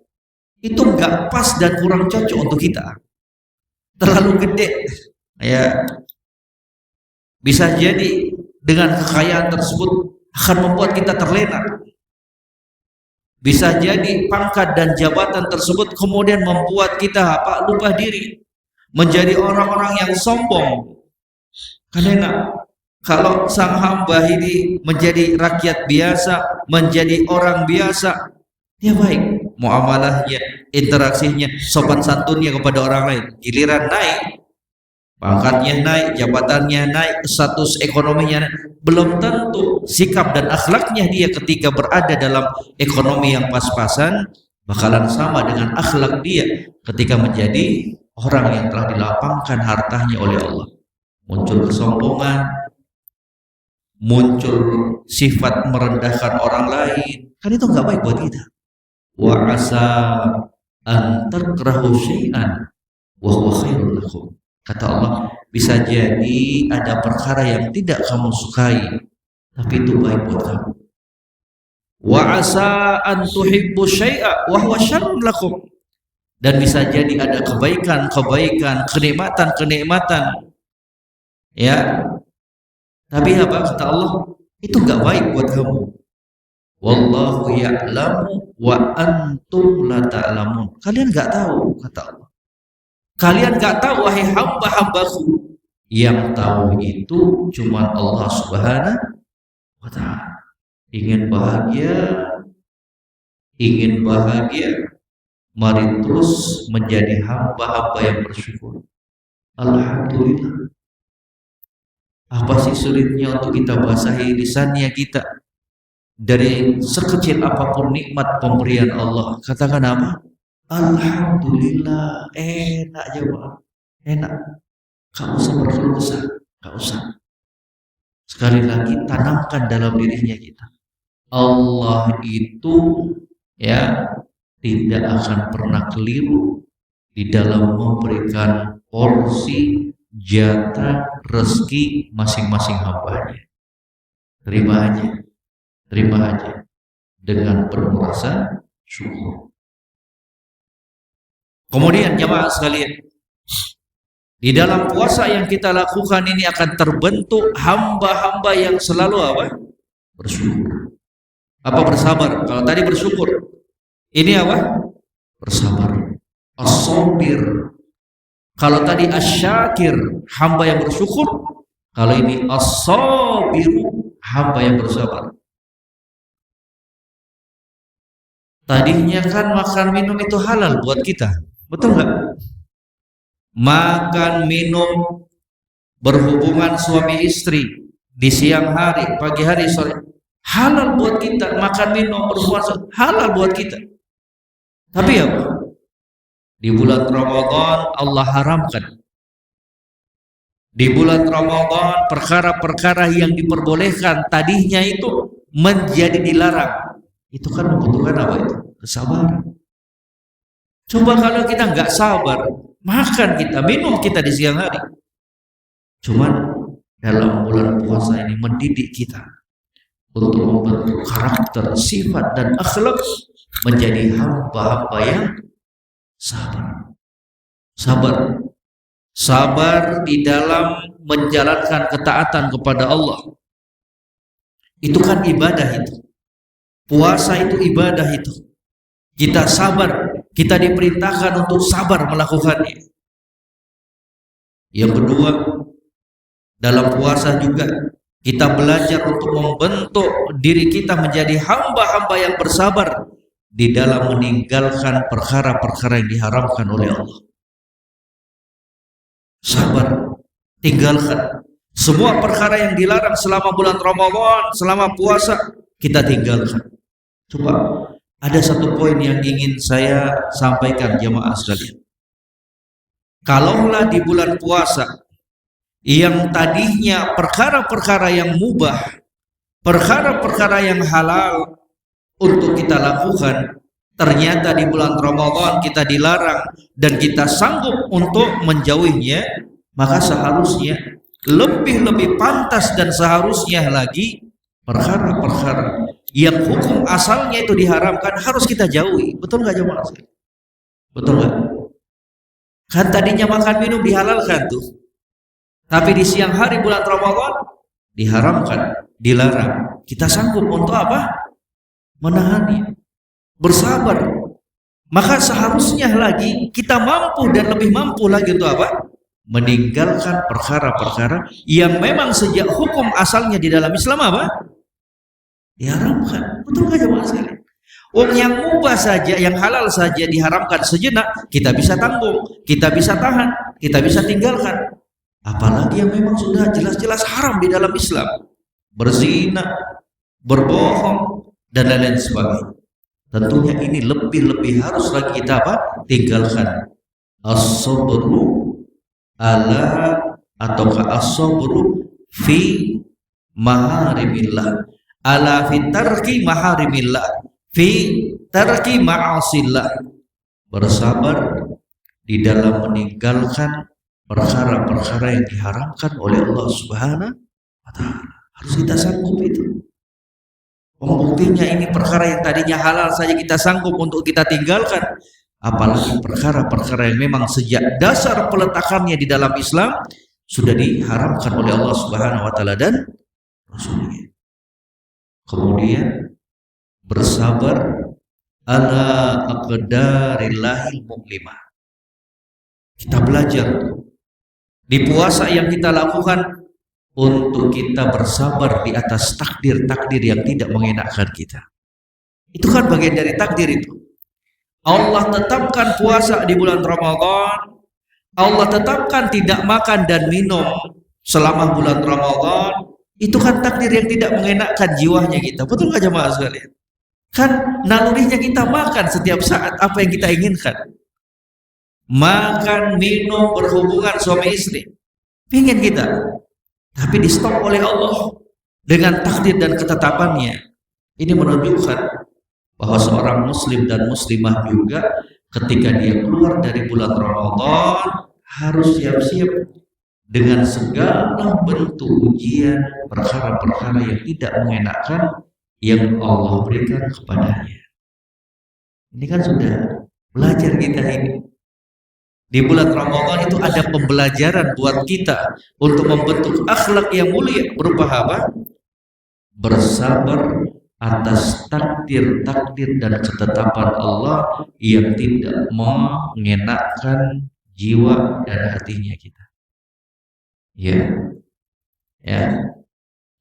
itu nggak pas dan kurang cocok untuk kita, terlalu gede. Ya, bisa jadi dengan kekayaan tersebut akan membuat kita terlena. Bisa jadi pangkat dan jabatan tersebut kemudian membuat kita lupa diri, menjadi orang-orang yang sombong. Karena kalau sang hamba ini menjadi rakyat biasa, menjadi orang biasa, dia baik muamalahnya, interaksinya, sopan santunnya kepada orang lain. Giliran naik, pangkatnya naik, jabatannya naik, status ekonominya naik, belum tentu sikap dan akhlaknya dia ketika berada dalam ekonomi yang pas-pasan bakalan sama dengan akhlak dia ketika menjadi orang yang telah dilapangkan hartanya oleh Allah. Muncul kesombongan, muncul sifat merendahkan orang lain, kan itu nggak baik buat kita. Wa asa an takrahu syai'an wa huwa khairul lakum. Kata Allah, bisa jadi ada perkara yang tidak kamu sukai, tapi itu baik buat kamu. Wa asa an tuhibbu syai'a wa huwa syarrul lakum. Dan bisa jadi ada kebaikan-kebaikan, kenikmatan-kenikmatan, ya, tapi apa kata Allah, itu nggak baik buat kamu. Wallahu ya'lamu wa antum la ta'lamun. Kalian nggak tahu, kata Allah. Kalian nggak tahu, wahai hamba-hambaku. Yang tahu itu cuma Allah Subhanahu wa Ta'ala. Ingin bahagia, mari terus menjadi hamba-hamba yang bersyukur. Alhamdulillah. Apa sih sulitnya untuk kita basahi lisannya kita? dari sekecil apapun nikmat pemberian Allah, katakan apa? Alhamdulillah. Enak jawab, enak. Gak usah berkeluh kesah, gak usah. Sekali lagi tanamkan dalam dirinya kita, Allah itu ya tidak akan pernah keliru di dalam memberikan porsi jatah rezeki masing-masing hambanya. Terima aja dengan penuh rasa syukur. Kemudian jamaah sekalian, di dalam puasa yang kita lakukan ini akan terbentuk hamba-hamba yang selalu apa? Bersyukur. Apa bersabar? Kalau tadi bersyukur, ini apa? Bersabar. As-sabir. Kalau tadi asyakir, hamba yang bersyukur. Kalau ini as-sabiru, hamba yang bersabar. Tadinya kan makan minum itu halal buat kita, betul nggak? Makan minum berhubungan suami istri di siang hari, pagi hari, sore, halal buat kita. Makan minum berhubungan halal buat kita. Tapi apa? Di bulan Ramadan Allah haramkan. Di bulan Ramadan perkara-perkara yang diperbolehkan tadinya itu menjadi dilarang. Itu kan membutuhkan apa itu? Kesabaran. Coba kalau kita nggak sabar, makan kita, minum kita di siang hari. Cuman dalam bulan puasa ini mendidik kita untuk membentuk karakter, sifat, dan akhlak menjadi hamba-hamba yang sabar. Sabar di dalam menjalankan ketaatan kepada Allah. Itu kan ibadah itu. Puasa itu ibadah itu. Kita sabar, kita diperintahkan untuk sabar melakukannya. Yang kedua, dalam puasa juga kita belajar untuk membentuk diri kita menjadi hamba-hamba yang bersabar di dalam meninggalkan perkara-perkara yang diharamkan oleh Allah. Sabar, tinggalkan semua perkara yang dilarang selama bulan Ramadan, selama puasa, kita tinggalkan. Coba, ada satu poin yang ingin saya sampaikan jamaah sekalian. Kalaulah di bulan puasa yang tadinya perkara-perkara yang mubah, perkara-perkara yang halal untuk kita lakukan, ternyata di bulan Ramadan kita dilarang dan kita sanggup untuk menjauhinya, maka seharusnya lebih pantas dan seharusnya lagi perkara-perkara yang hukum asalnya itu diharamkan harus kita jauhi. Betul nggak jemaah? Betul nggak? Kan tadinya makan minum dihalalkan tuh, tapi di siang hari bulan Ramadan diharamkan, dilarang. Kita sanggup untuk apa? Menahannya, bersabar. Maka seharusnya lagi kita mampu dan lebih mampu lagi untuk apa? Meninggalkan perkara-perkara yang memang sejak hukum asalnya di dalam Islam apa? Diharamkan. Betul nggak jemaah sekalian? Yang mubah saja, yang halal saja diharamkan sejenak, kita bisa tanggung, kita bisa tahan, kita bisa tinggalkan. Apalagi yang memang sudah jelas-jelas haram di dalam Islam, berzina, berbohong, dan lain-lain sebagainya. Tentunya ini lebih harus lagi kita apa? Tinggalkan. As-sabru ala atau as-sabru fi maharimillah, ala fi tarki maharimillah, fi tarki ma'asillah. Bersabar di dalam meninggalkan perkara-perkara yang diharamkan oleh Allah Subhanahu wa ta'ala. Harus kita sanggup itu. Pembuktinya ini perkara yang tadinya halal saja kita sanggup untuk kita tinggalkan, apalagi perkara-perkara yang memang sejak dasar peletakannya di dalam Islam sudah diharamkan oleh Allah Subhanahu wa ta'ala dan Rasulnya. Kemudian bersabar ala aqdarillahil mu'limah. Kita belajar di puasa yang kita lakukan untuk kita bersabar di atas takdir-takdir yang tidak mengenakkan kita. Itu kan bagian dari takdir itu. Allah tetapkan puasa di bulan Ramadan. Allah tetapkan tidak makan dan minum selama bulan Ramadan. Itu kan takdir yang tidak mengenakkan jiwanya kita. Betul nggak jemaah sekalian? Kan nalurinya kita makan setiap saat apa yang kita inginkan. Makan, minum, berhubungan suami istri. Pingin kita. Tapi di stop oleh Allah dengan takdir dan ketetapannya. Ini menunjukkan bahwa seorang muslim dan muslimah juga ketika dia keluar dari bulan Ramadan harus siap-siap dengan segala bentuk ujian, perkara-perkara yang tidak mengenakan yang Allah berikan kepadanya. Ini kan sudah belajar kita ini. Di bulan Ramadan itu ada pembelajaran buat kita untuk membentuk akhlak yang mulia berupa apa? Bersabar atas takdir-takdir dan ketetapan Allah yang tidak mengenakkan jiwa dan hatinya kita. Ya,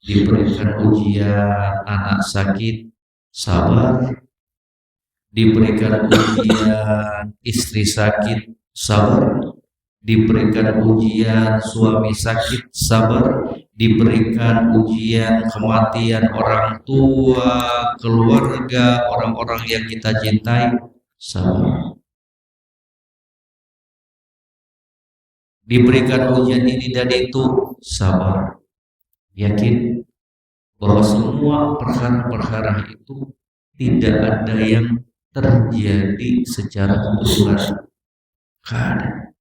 diberikan ujian anak sakit, sabar. Diberikan ujian istri sakit, sabar. Diberikan ujian suami sakit, sabar. Diberikan ujian kematian orang tua, keluarga, orang-orang yang kita cintai, sabar. Diberikan ujian ini dan itu, sabar. Yakin bahwa semua perkara-perkara itu tidak ada yang terjadi secara kebetulan. Karena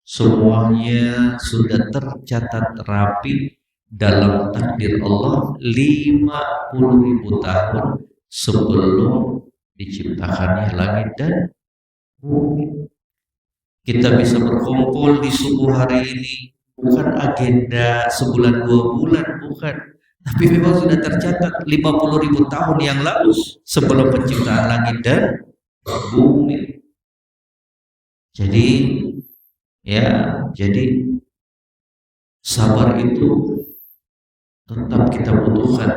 semuanya sudah tercatat rapi dalam takdir Allah 50.000 tahun sebelum diciptakannya langit dan bumi. Kita bisa berkumpul di subuh hari ini bukan agenda sebulan 2 bulan, bukan. Tapi memang sudah tercatat 50.000 tahun yang lalu sebelum penciptaan langit dan bumi. Jadi sabar itu tetap kita butuhkan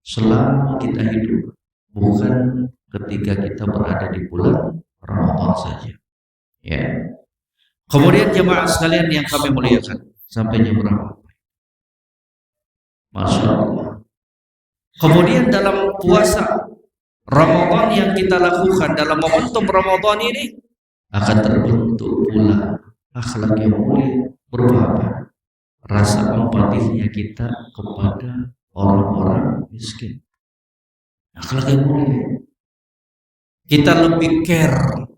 selama kita hidup, bukan ketika kita berada di bulan Ramadan saja. Ya. Kemudian jemaah sekalian yang kami muliakan, sampai jam berapa? Masya Allah. Kemudian dalam puasa Ramadan yang kita lakukan dalam momentum Ramadan ini akan terbentuk pula akhlak yang mulia berupa apa? Rasa empatinya kita kepada orang-orang miskin. Akhlak yang mulia. Kita lebih care,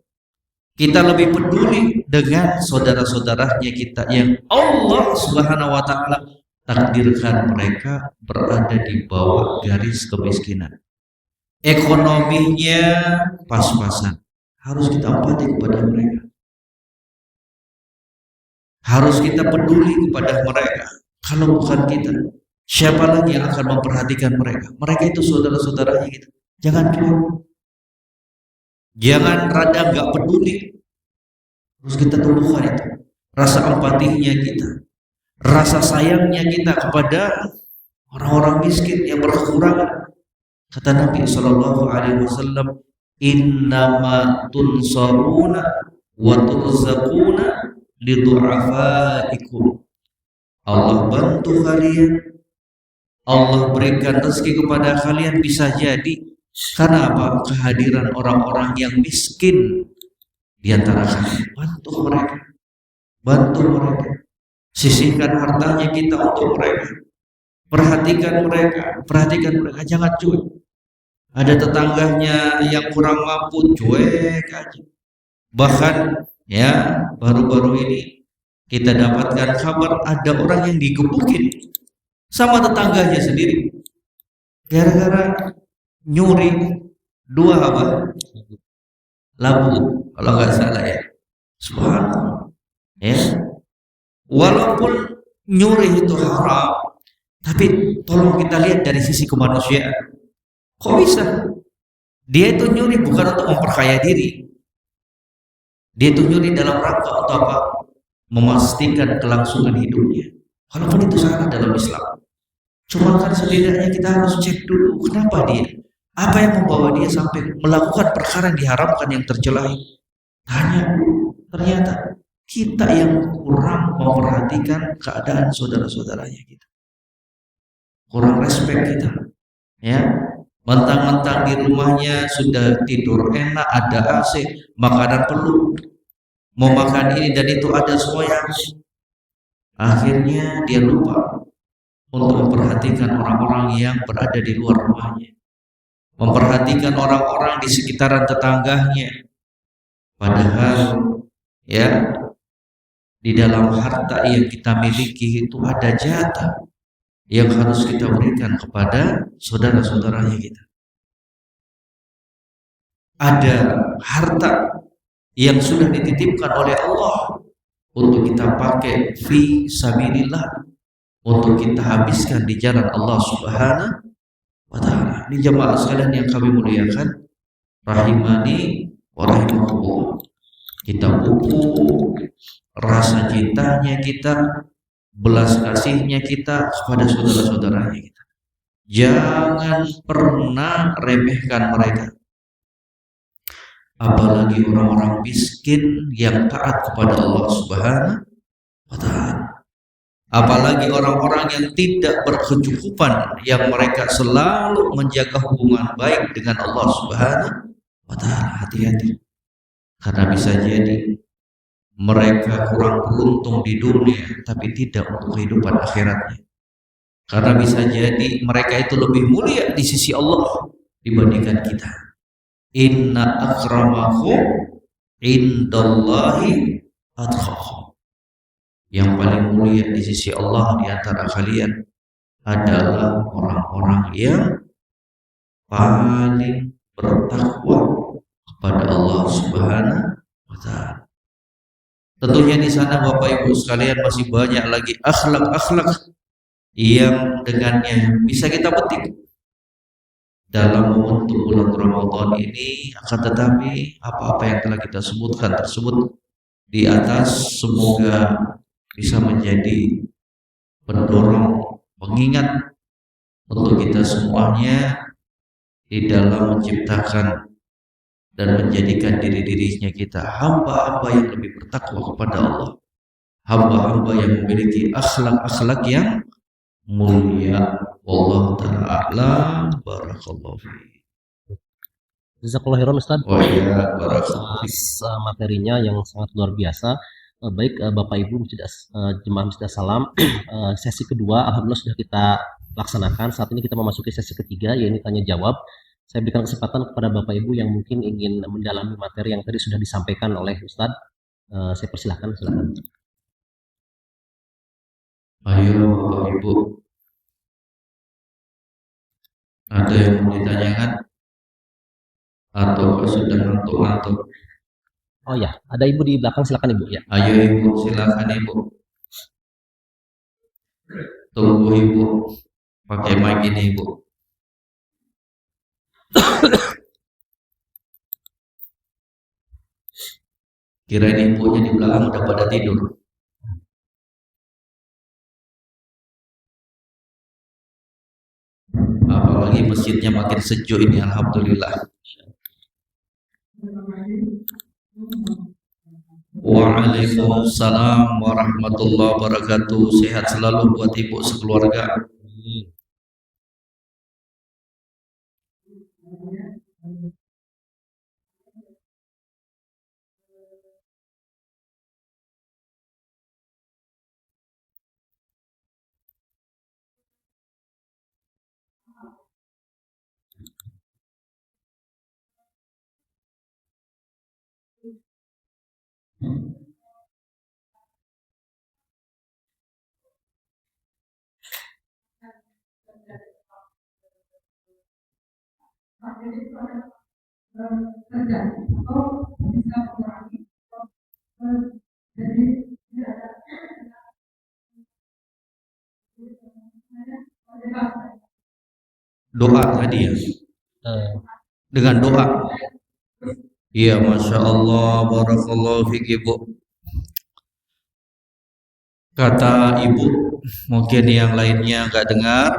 kita lebih peduli dengan saudara-saudaranya kita yang Allah Subhanahu wa taala takdirkan mereka berada di bawah garis kemiskinan. Ekonominya pas-pasan. Harus kita empati kepada mereka. Harus kita peduli kepada mereka. Kalau bukan kita, siapa lagi yang akan memperhatikan mereka? Mereka itu saudara-saudaranya kita. Jangan cuek. Jangan rada nggak peduli. Harus kita tumbuhkan itu. Rasa empatinya kita. Rasa sayangnya kita kepada orang-orang miskin yang berkekurangan. Kata Nabi Shallallahu Alaihi Wasallam, innama tunsaruna wa turzaquna lidu'afaikum. Allah bantu kalian, Allah berikan rezeki kepada kalian bisa jadi karena apa? Kehadiran orang-orang yang miskin di antara kalian. Bantu mereka, sisihkan hartanya kita untuk mereka, perhatikan mereka, jangan cuek. Ada tetangganya yang kurang mampu, cuek aja. Bahkan ya baru-baru ini kita dapatkan kabar ada orang yang digebukin sama tetangganya sendiri gara-gara nyuri 2 labu kalau nggak salah ya. Subhanallah ya. Walaupun nyuri itu haram, tapi tolong kita lihat dari sisi kemanusiaan. Kok bisa? Dia itu nyuri bukan untuk memperkaya diri. Dia itu nyuri dalam rangka untuk apa? Memastikan kelangsungan hidupnya. Walaupun itu salah dalam Islam. Cuma kan setidaknya kita harus cek dulu kenapa dia. Apa yang membawa dia sampai melakukan perkara yang diharamkan yang tercela. Tanya dulu. Ternyata kita yang kurang memperhatikan keadaan saudara-saudaranya kita. kurang respect kita. Ya, mentang-mentang di rumahnya sudah tidur enak, ada AC, makanan perlu, mau makan ini dan itu ada semuanya. Akhirnya dia lupa untuk memperhatikan orang-orang yang berada di luar rumahnya, memperhatikan orang-orang di sekitaran tetangganya. Padahal ya, di dalam harta yang kita miliki itu ada jatah yang harus kita berikan kepada saudara-saudaranya kita. Ada harta yang sudah dititipkan oleh Allah untuk kita pakai fi sabilillah, untuk kita habiskan di jalan Allah Subhanahu wa taala. Ini jemaah sekalian yang kami muliakan, rahimani wa rahimakumullah. Kita pupuk rasa cintanya kita, belas kasihnya kita kepada saudara-saudaranya kita. Jangan pernah remehkan mereka. Apalagi orang-orang miskin yang taat kepada Allah Subhanahu wa taala. Apalagi orang-orang yang tidak berkecukupan, yang mereka selalu menjaga hubungan baik dengan Allah Subhanahu wa taala. Hati-hati. Karena bisa jadi mereka kurang beruntung di dunia tapi tidak untuk kehidupan akhiratnya. Karena bisa jadi mereka itu lebih mulia di sisi Allah dibandingkan kita. Inna akramakum indallahi atqakum. Yang paling mulia di sisi Allah di antara kalian adalah orang-orang yang paling bertakwa kepada Allah Subhanahu wa taala. Tentunya di sana Bapak Ibu sekalian masih banyak lagi akhlak-akhlak yang dengannya bisa kita petik dalam momentum bulan Ramadan ini. Akan tetapi apa-apa yang telah kita sebutkan tersebut di atas semoga bisa menjadi pendorong, pengingat untuk kita semuanya di dalam menciptakan dan menjadikan diri-dirinya kita hamba-hamba yang lebih bertakwa kepada Allah, hamba-hamba yang memiliki akhlak-akhlak yang mulia. Wallahu ta'ala barakallahu fiik. Jazakallahu khairan Ustaz. Oh iya, barakallahu fiik. Atas materinya yang sangat luar biasa. Baik Bapak Ibu jemaah Masjid Salam, sesi kedua alhamdulillah sudah kita laksanakan. Saat ini kita memasuki sesi ketiga, yaitu tanya jawab. Saya berikan kesempatan kepada Bapak Ibu yang mungkin ingin mendalami materi yang tadi sudah disampaikan oleh Ustadz. Saya persilahkan, silakan. Ayo Bapak Ibu, ada yang mau ditanyakan atau sudah ngantuk-ngantuk? Oh ya, ada Ibu di belakang, silakan Ibu ya. Ayo Ibu, silakan Ibu. Tunggu Ibu, pakai mic ini Ibu. Kirain ibunya di belakang udah pada tidur. Apalagi masjidnya makin sejuk ini, alhamdulillah. Waalaikumsalam warahmatullahi wabarakatuh. Sehat selalu buat ibu sekeluarga. Doa tadi ya, dengan doa. Iya, masya Allah, barakallahu fiik Ibu. Kata Ibu, mungkin yang lainnya nggak dengar,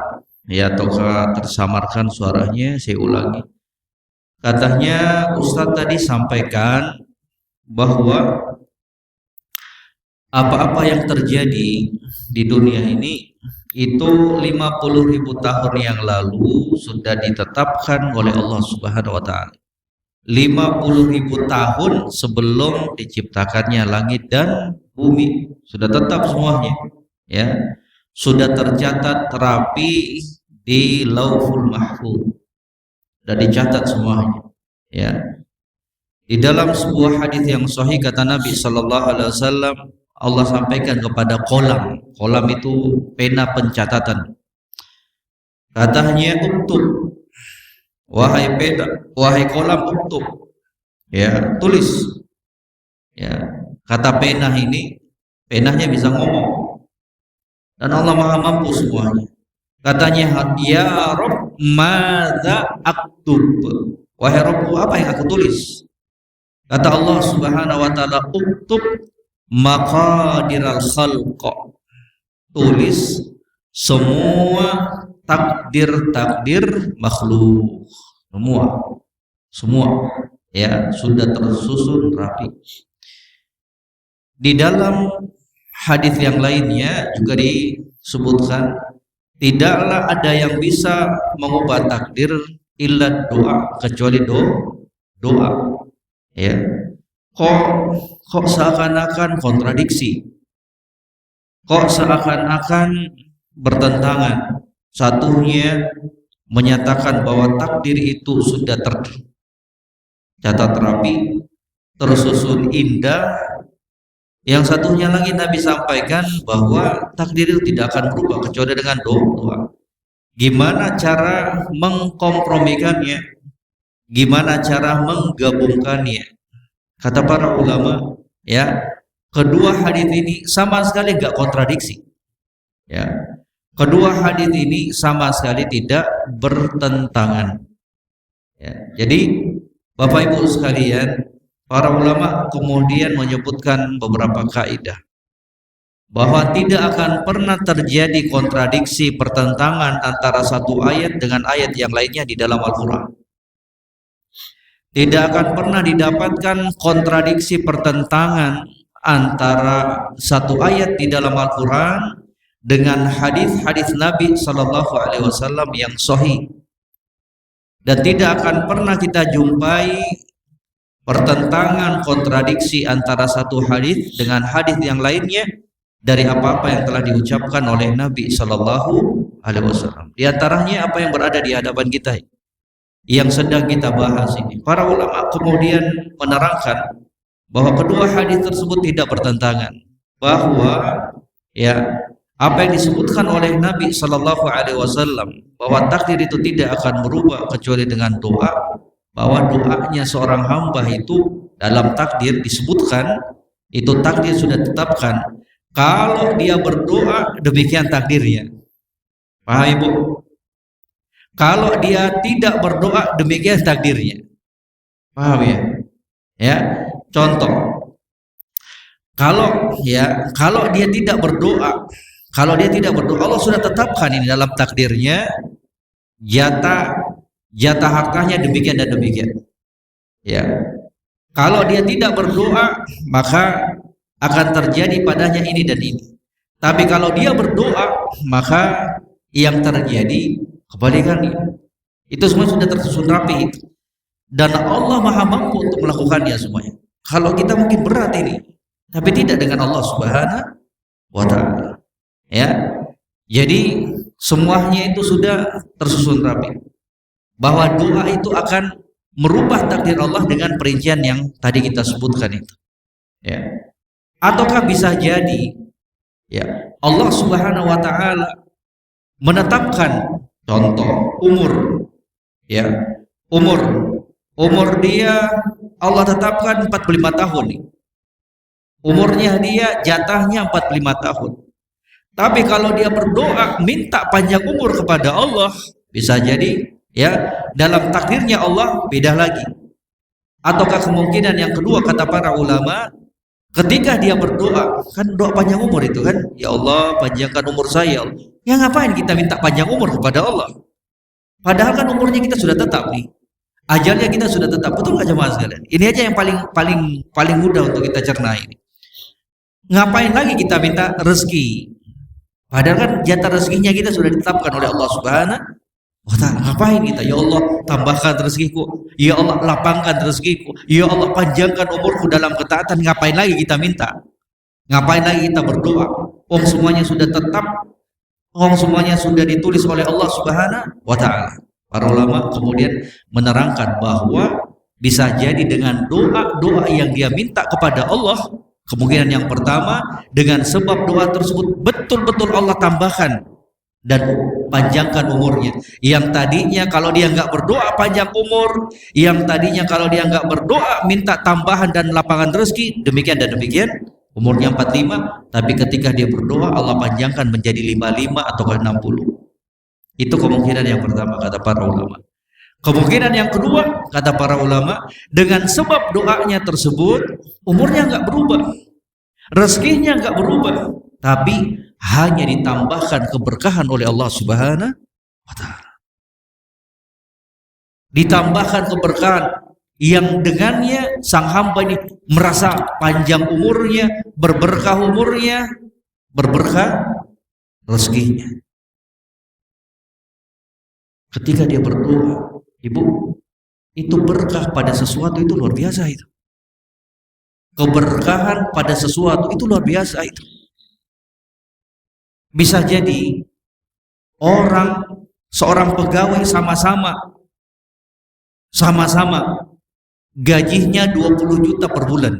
ya ataukah tersamarkan suaranya, saya ulangi. Katanya Ustadz tadi sampaikan bahwa apa-apa yang terjadi di dunia ini itu 50.000 tahun yang lalu sudah ditetapkan oleh Allah Subhanahu wa taala. 50.000 tahun sebelum diciptakannya langit dan bumi sudah tetap semuanya, ya. Sudah tercatat rapi di Lauhul Mahfuz. Sudah dicatat semuanya, ya. Di dalam sebuah hadis yang sahih kata Nabi sallallahu alaihi wasallam, Allah sampaikan kepada kolam. Kolam itu pena pencatatan. Katanya uktub, wahai pena, wahai kolam uktub, ya, tulis. Ya, kata pena ini, penanya bisa ngomong. Dan Allah Maha mampu semuanya. Katanya, ya Rabb, madza aktub? Wahai Rabbku, apa yang aku tulis? Kata Allah Subhanahu wa taala, uktub maqadiral khalq, tulis semua takdir-takdir makhluk, semua ya sudah tersusun rapi. Di dalam hadis yang lainnya juga disebutkan, tidaklah ada yang bisa mengubah takdir illa doa, kecuali doa, ya. Kok seakan-akan kontradiksi, kok seakan-akan bertentangan. Satunya menyatakan bahwa takdir itu sudah tercatat rapi, tersusun indah. Yang satunya lagi Nabi sampaikan bahwa takdir itu tidak akan berubah kecuali dengan doa. Gimana cara mengkompromikannya? Gimana cara menggabungkannya? Kata para ulama, ya, kedua hadis ini sama sekali enggak kontradiksi. Ya. Kedua hadis ini sama sekali tidak bertentangan. Ya. Jadi Bapak Ibu sekalian, para ulama kemudian menyebutkan beberapa kaidah bahwa tidak akan pernah terjadi kontradiksi pertentangan antara satu ayat dengan ayat yang lainnya di dalam Al-Qur'an. Tidak akan pernah didapatkan kontradiksi pertentangan antara satu ayat di dalam Al-Qur'an dengan hadis-hadis Nabi sallallahu alaihi wasallam yang sahih. Dan tidak akan pernah kita jumpai pertentangan kontradiksi antara satu hadis dengan hadis yang lainnya dari apa-apa yang telah diucapkan oleh Nabi sallallahu alaihi wasallam. Di antaranya apa yang berada di hadapan kita yang sedang kita bahas ini. Para ulama kemudian menerangkan bahwa kedua hadis tersebut tidak bertentangan, bahwa ya apa yang disebutkan oleh Nabi sallallahu alaihi wasallam bahwa takdir itu tidak akan berubah kecuali dengan doa, bahwa doanya seorang hamba itu dalam takdir disebutkan itu takdir sudah ditetapkan. Kalau dia berdoa demikian takdirnya. Paham Ibu? Kalau dia tidak berdoa demikian takdirnya. Paham ya? Ya, contoh. Kalau dia tidak berdoa, Allah sudah tetapkan ini dalam takdirnya jatah hartanya demikian dan demikian. Ya. Kalau dia tidak berdoa, maka akan terjadi padanya ini dan ini. Tapi kalau dia berdoa, maka yang terjadi kebalikannya. Itu semua sudah tersusun rapi itu. Dan Allah Maha mampu untuk melakukannya semuanya. Kalau kita mungkin berat ini, tapi tidak dengan Allah Subhanahu wa taala. Ya. Jadi semuanya itu sudah tersusun rapi. Bahwa doa itu akan merubah takdir Allah dengan perincian yang tadi kita sebutkan itu. Ya. Ataukah bisa jadi ya Allah Subhanahu wa taala menetapkan contoh umur, ya, umur dia Allah tetapkan 45 tahun nih. Umurnya dia jatahnya 45 tahun. Tapi kalau dia berdoa minta panjang umur kepada Allah, bisa jadi ya dalam takdirnya Allah beda lagi. Ataukah kemungkinan yang kedua kata para ulama, ketika dia berdoa, kan doa panjang umur itu kan, ya Allah panjangkan umur saya. Ya ngapain kita minta panjang umur kepada Allah? Padahal kan umurnya kita sudah tetap nih. Ajalnya kita sudah tetap. Betul nggak jemaah sekalian? Ini aja yang paling mudah untuk kita cerna ini. Ngapain lagi kita minta rezeki? Padahal kan jatah rezekinya kita sudah ditetapkan oleh Allah Subhanahu wa Ta'ala. Ngapain kita? Ya Allah, tambahkan rezekiku. Ya Allah, lapangkan rezekiku. Ya Allah, panjangkan umurku dalam ketaatan. Ngapain lagi kita minta? Ngapain lagi kita berdoa? Semuanya sudah tetap. Semuanya sudah ditulis oleh Allah Subhanahu wa Ta'ala. Para ulama kemudian menerangkan bahwa bisa jadi dengan doa-doa yang dia minta kepada Allah. Kemungkinan yang pertama, dengan sebab doa tersebut betul-betul Allah tambahkan dan panjangkan umurnya. Yang tadinya kalau dia nggak berdoa panjang umur, yang tadinya kalau dia nggak berdoa minta tambahan dan lapangan rezeki, demikian dan demikian, umurnya 45, tapi ketika dia berdoa Allah panjangkan menjadi 55 atau 60. Itu kemungkinan yang pertama kata para ulama. Kemungkinan yang kedua kata para ulama, dengan sebab doanya tersebut umurnya nggak berubah, rezekinya nggak berubah, tapi hanya ditambahkan keberkahan oleh Allah Subhanahu wa Ta'ala. Ditambahkan keberkahan yang dengannya sang hamba ini merasa panjang umurnya, berberkah umurnya, berberkah rezekinya. Ketika dia berdoa, Ibu, itu berkah pada sesuatu itu luar biasa itu. Keberkahan pada sesuatu itu luar biasa itu. Bisa jadi seorang pegawai sama-sama gajinya 20 juta per bulan.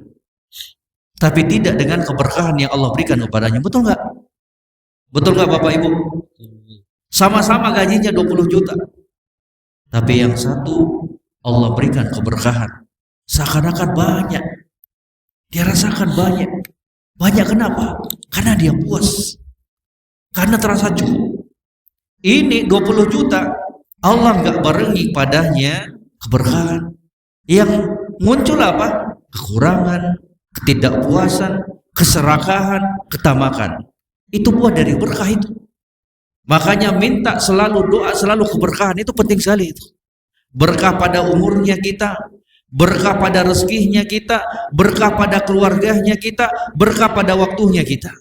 Tapi tidak dengan keberkahan yang Allah berikan kepadanya. Betul nggak? Betul nggak Bapak Ibu? Sama-sama gajinya 20 juta. Tapi yang satu Allah berikan keberkahan. Seakan-akan banyak. Dia rasakan banyak. Banyak kenapa? Karena dia puas. Karena terasa cukup. Ini 20 juta. Allah nggak barengi padanya keberkahan. Yang muncul apa? Kekurangan, ketidakpuasan, keserakahan, ketamakan. Itu buah dari berkah itu. Makanya minta selalu doa, selalu keberkahan itu penting sekali itu. Berkah pada umurnya kita, berkah pada rezekinya kita, berkah pada keluarganya kita, berkah pada waktunya kita.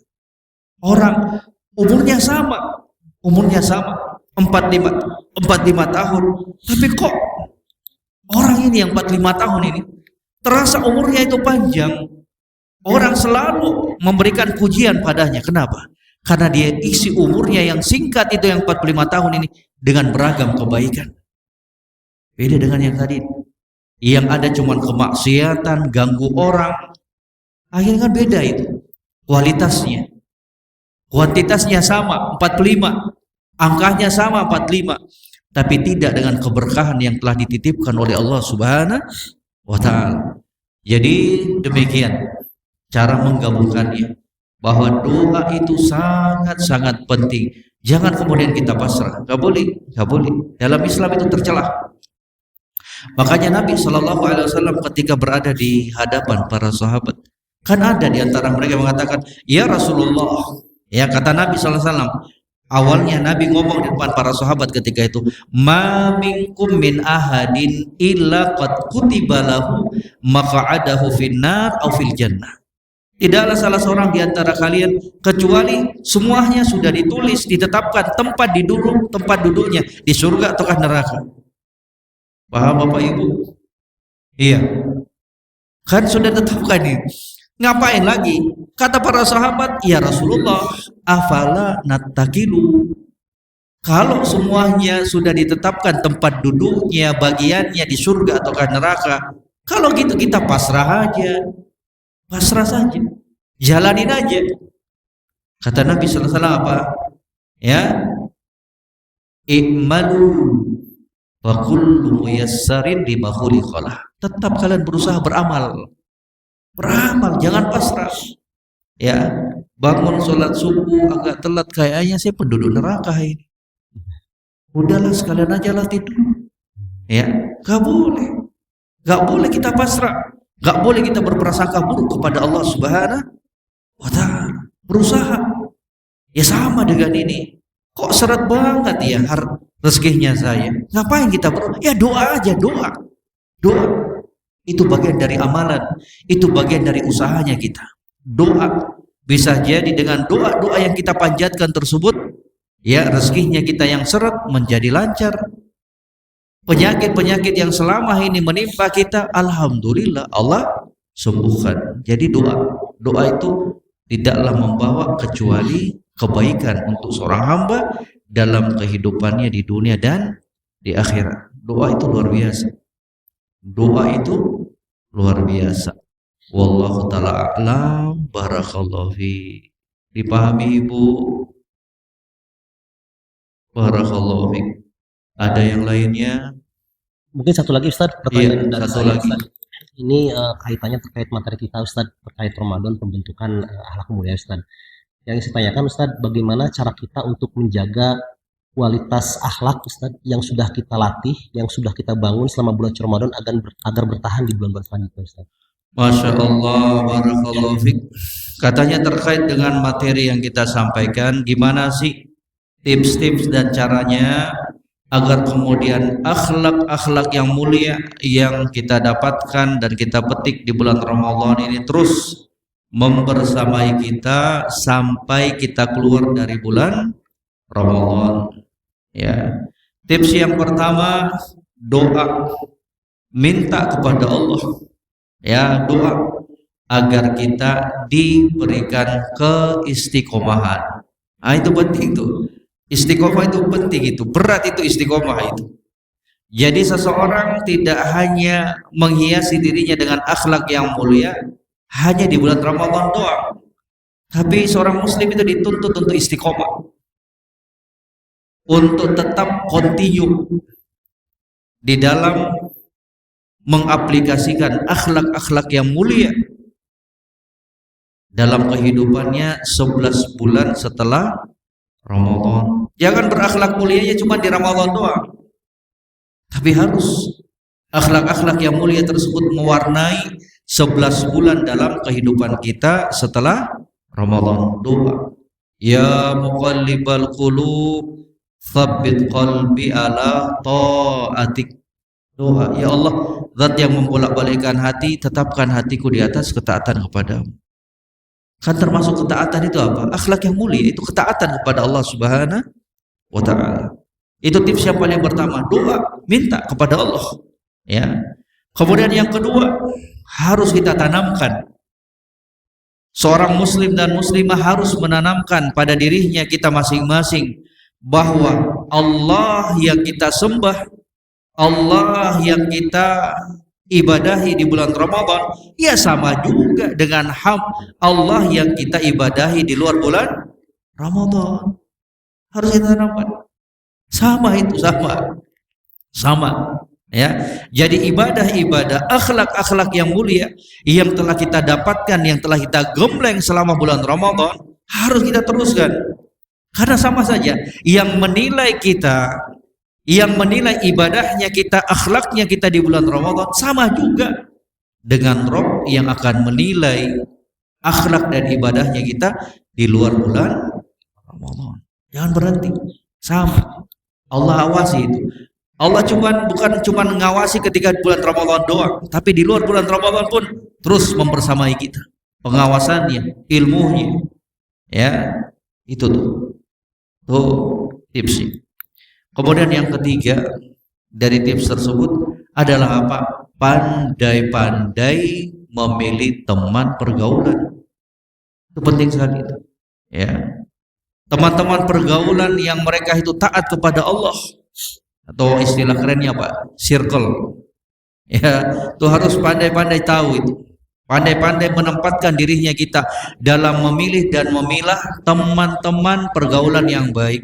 Orang umurnya sama 45 tahun, tapi kok orang ini yang 45 tahun ini terasa umurnya itu panjang. Orang selalu memberikan pujian padanya. Kenapa? Karena dia isi umurnya yang singkat itu yang 45 tahun ini dengan beragam kebaikan. Beda dengan yang tadi. Yang ada cuma kemaksiatan, ganggu orang. Akhirnya kan beda itu. Kualitasnya. Kuantitasnya sama 45. Angkanya sama 45. Tapi tidak dengan keberkahan yang telah dititipkan oleh Allah Subhanahu wa Ta'ala. Jadi demikian cara menggabungkannya. Bahwa doa itu sangat-sangat penting. Jangan kemudian kita pasrah. Gak boleh. Dalam Islam itu tercelah. Makanya Nabi SAW ketika berada di hadapan para sahabat, kan ada di antara mereka yang mengatakan, ya Rasulullah. Ya kata Nabi SAW. Awalnya Nabi ngomong di depan para sahabat ketika itu, ma minkum min ahadin illa qad kutiba lahu maq'adahu finnar aw fil jannah. Tidaklah salah seorang di antara kalian kecuali semuanya sudah ditulis, ditetapkan tempat duduknya di surga ataukah neraka. Paham Bapak Ibu? Iya. Kan sudah ditetapkan nih. Ngapain lagi? Kata para sahabat, ya Rasulullah, afala nattakilu. Kalau semuanya sudah ditetapkan tempat duduknya, bagiannya di surga ataukah neraka, kalau gitu kita pasrah aja. Pasrah saja, jalanin aja. Kata Nabi SAW apa? Ya, i'malu wa kullu muyassarin lima khuliqalah. Tetap kalian berusaha beramal, jangan pasrah. Ya, bangun sholat subuh agak telat, kayaknya saya penduduk neraka ini. Udahlah sekalian aja lah tidur. Ya, gak boleh kita pasrah. Gak boleh kita berprasangka buruk kepada Allah Subhanahu wa Ta'ala. Berusaha. Ya sama dengan ini. Kok seret banget ya rezekinya saya. Ngapain kita berdoa? Ya doa aja, doa. Itu bagian dari amalan. Itu bagian dari usahanya kita. Doa. Bisa jadi dengan doa-doa yang kita panjatkan tersebut, ya rezekinya kita yang seret menjadi lancar. Penyakit-penyakit yang selama ini menimpa kita, alhamdulillah Allah sembuhkan. Jadi doa itu tidaklah membawa kecuali kebaikan untuk seorang hamba dalam kehidupannya di dunia dan di akhirat. Doa itu luar biasa. Doa itu luar biasa. Wallahu ta'ala a'lam. Barakallahu fi. Dipahami Ibu? Barakallahu fi. Ada yang lainnya? Mungkin satu lagi Ustadz, Iya, pertanyaan dari satu saya lagi. Ustadz. Ini kaitannya terkait materi kita Ustadz, terkait Ramadan, pembentukan akhlak mulia Ustadz. Yang saya tanyakan Ustadz, bagaimana cara kita untuk menjaga kualitas akhlak Ustadz yang sudah kita latih, yang sudah kita bangun selama bulan Ramadan agar bertahan di bulan-bulan selanjutnya Ustadz. Masya Allah, barakallahu fiik. Katanya terkait dengan materi yang kita sampaikan, gimana sih tips-tips dan caranya agar kemudian akhlak-akhlak yang mulia yang kita dapatkan dan kita petik di bulan Ramadan ini terus membersamai kita sampai kita keluar dari bulan Ramadan. Ya. Tips yang pertama, doa. Minta kepada Allah, ya, doa agar kita diberikan keistiqomahan. Ah, itu penting tuh. Istiqomah itu penting, itu berat, itu istiqomah itu. Jadi seseorang tidak hanya menghiasi dirinya dengan akhlak yang mulia hanya di bulan Ramadan doang, tapi seorang muslim itu dituntut untuk istiqomah, untuk tetap continue di dalam mengaplikasikan akhlak-akhlak yang mulia dalam kehidupannya 11 bulan setelah Ramadan. Jangan berakhlak mulianya cuma di Ramadan doang, tapi harus akhlak-akhlak yang mulia tersebut mewarnai 11 bulan dalam kehidupan kita setelah Ramadan. Doa, ya muqallibal qulub tsabbit qalbi ala ta'atik. Doa, ya Allah, zat yang membolak-balikkan hati, tetapkan hatiku di atas ketaatan kepadamu. Kan termasuk ketaatan itu apa? Akhlak yang mulia itu ketaatan kepada Allah Subhanahu wa ta'ala. Itu tips yang paling pertama, doa, minta kepada Allah, ya. Kemudian yang kedua, harus kita tanamkan. Seorang muslim dan muslimah harus menanamkan pada dirinya kita masing-masing bahwa Allah yang kita sembah, Allah yang kita ibadahi di bulan Ramadan, ya sama juga dengan Allah yang kita ibadahi di luar bulan Ramadan. Harus kita tanamkan. Sama itu, sama. Ya. Jadi ibadah-ibadah, akhlak-akhlak yang mulia yang telah kita dapatkan, yang telah kita gembleng selama bulan Ramadan, harus kita teruskan. Karena sama saja, yang menilai kita, yang menilai ibadahnya kita, akhlaknya kita di bulan Ramadan, sama juga dengan Rabb yang akan menilai akhlak dan ibadahnya kita di luar bulan Ramadan. Jangan berhenti, sama. Allah awasi itu. Allah bukan cuma mengawasi ketika bulan Ramadan doang, tapi di luar bulan Ramadan pun terus membersamai kita. Pengawasannya, ilmunya, ya, itu tuh tipsnya. Kemudian yang ketiga dari tips tersebut adalah apa? Pandai-pandai memilih teman pergaulan. Itu penting sekali itu. Ya. Teman-teman pergaulan yang mereka itu taat kepada Allah, atau istilah kerennya apa? Circle. Ya, itu harus pandai-pandai tahu itu. Pandai-pandai menempatkan dirinya kita dalam memilih dan memilah teman-teman pergaulan yang baik.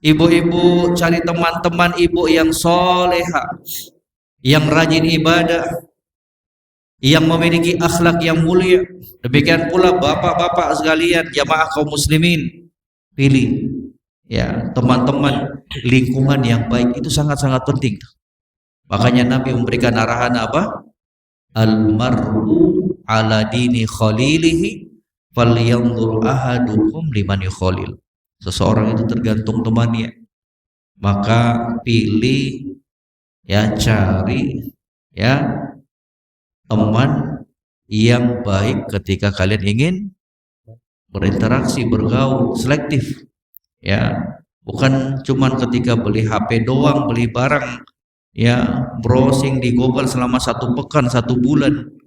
Ibu-ibu cari teman-teman ibu yang soleha, yang rajin ibadah, yang memiliki akhlak yang mulia. Demikian pula bapak-bapak sekalian, jamaah kaum muslimin, pilih ya teman-teman lingkungan yang baik, itu sangat-sangat penting. Makanya Nabi memberikan arahan apa? Al-mar'u ala dini khalilihi falyanzur ahadukum liman yukhalil. Seseorang itu tergantung temannya, maka pilih, ya, cari, ya, teman yang baik ketika kalian ingin berinteraksi, bergaul, selektif. Ya, bukan cuman ketika beli HP doang, beli barang, ya, browsing di Google selama 1 pekan, 1 bulan.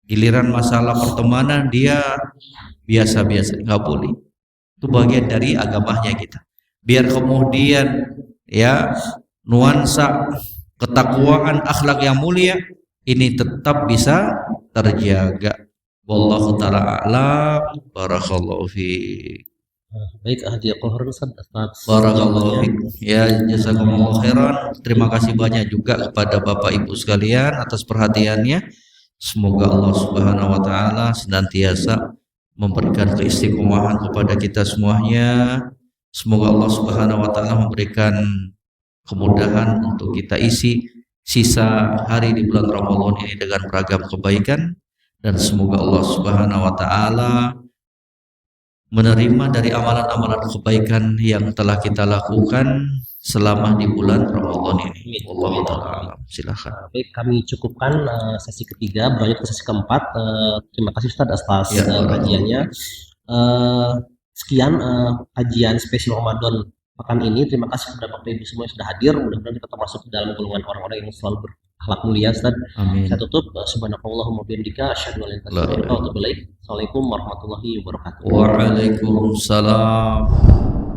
Giliran masalah pertemanan dia biasa-biasa, nggak boleh. Itu bagian dari agamanya kita. Biar kemudian ya nuansa ketakwaan, akhlak yang mulia ini tetap bisa terjaga. Wallahu taala a'lam. Barakallahu fiik. Baik, jazakallahu khairan Ustaz. Barakallahu fiik. Ya, jazakumullah khairan. Terima kasih banyak juga kepada Bapak Ibu sekalian atas perhatiannya. Semoga Allah Subhanahu wa taala senantiasa memberikan keistiqomahan kepada kita semuanya. Semoga Allah Subhanahu wa taala memberikan kemudahan untuk kita isi sisa hari di bulan Ramadan ini dengan beragam kebaikan, dan semoga Allah Subhanahu wa taala menerima dari amalan-amalan kebaikan yang telah kita lakukan selama di bulan Ramadan ini. Wallahu taala alam. Silakan. Baik, kami cukupkan sesi ketiga, berlanjut ke sesi keempat. Terima kasih Ustaz atas Ya, kajiannya. Sekian kajian spesial Ramadan pekan ini. Terima kasih kepada Bapak Ibu semua yang sudah hadir. Mudah-mudahan kita termasuk dalam golongan orang-orang yang selalu berakhlak mulia, Ustaz. Amin. Saya tutup. Subhanakallahumma wa bihamdika asyhadu an la ilaha illa anta astaghfiruka wa atubu ilaik. Assalamualaikum warahmatullahi wabarakatuh. Waalaikumsalam.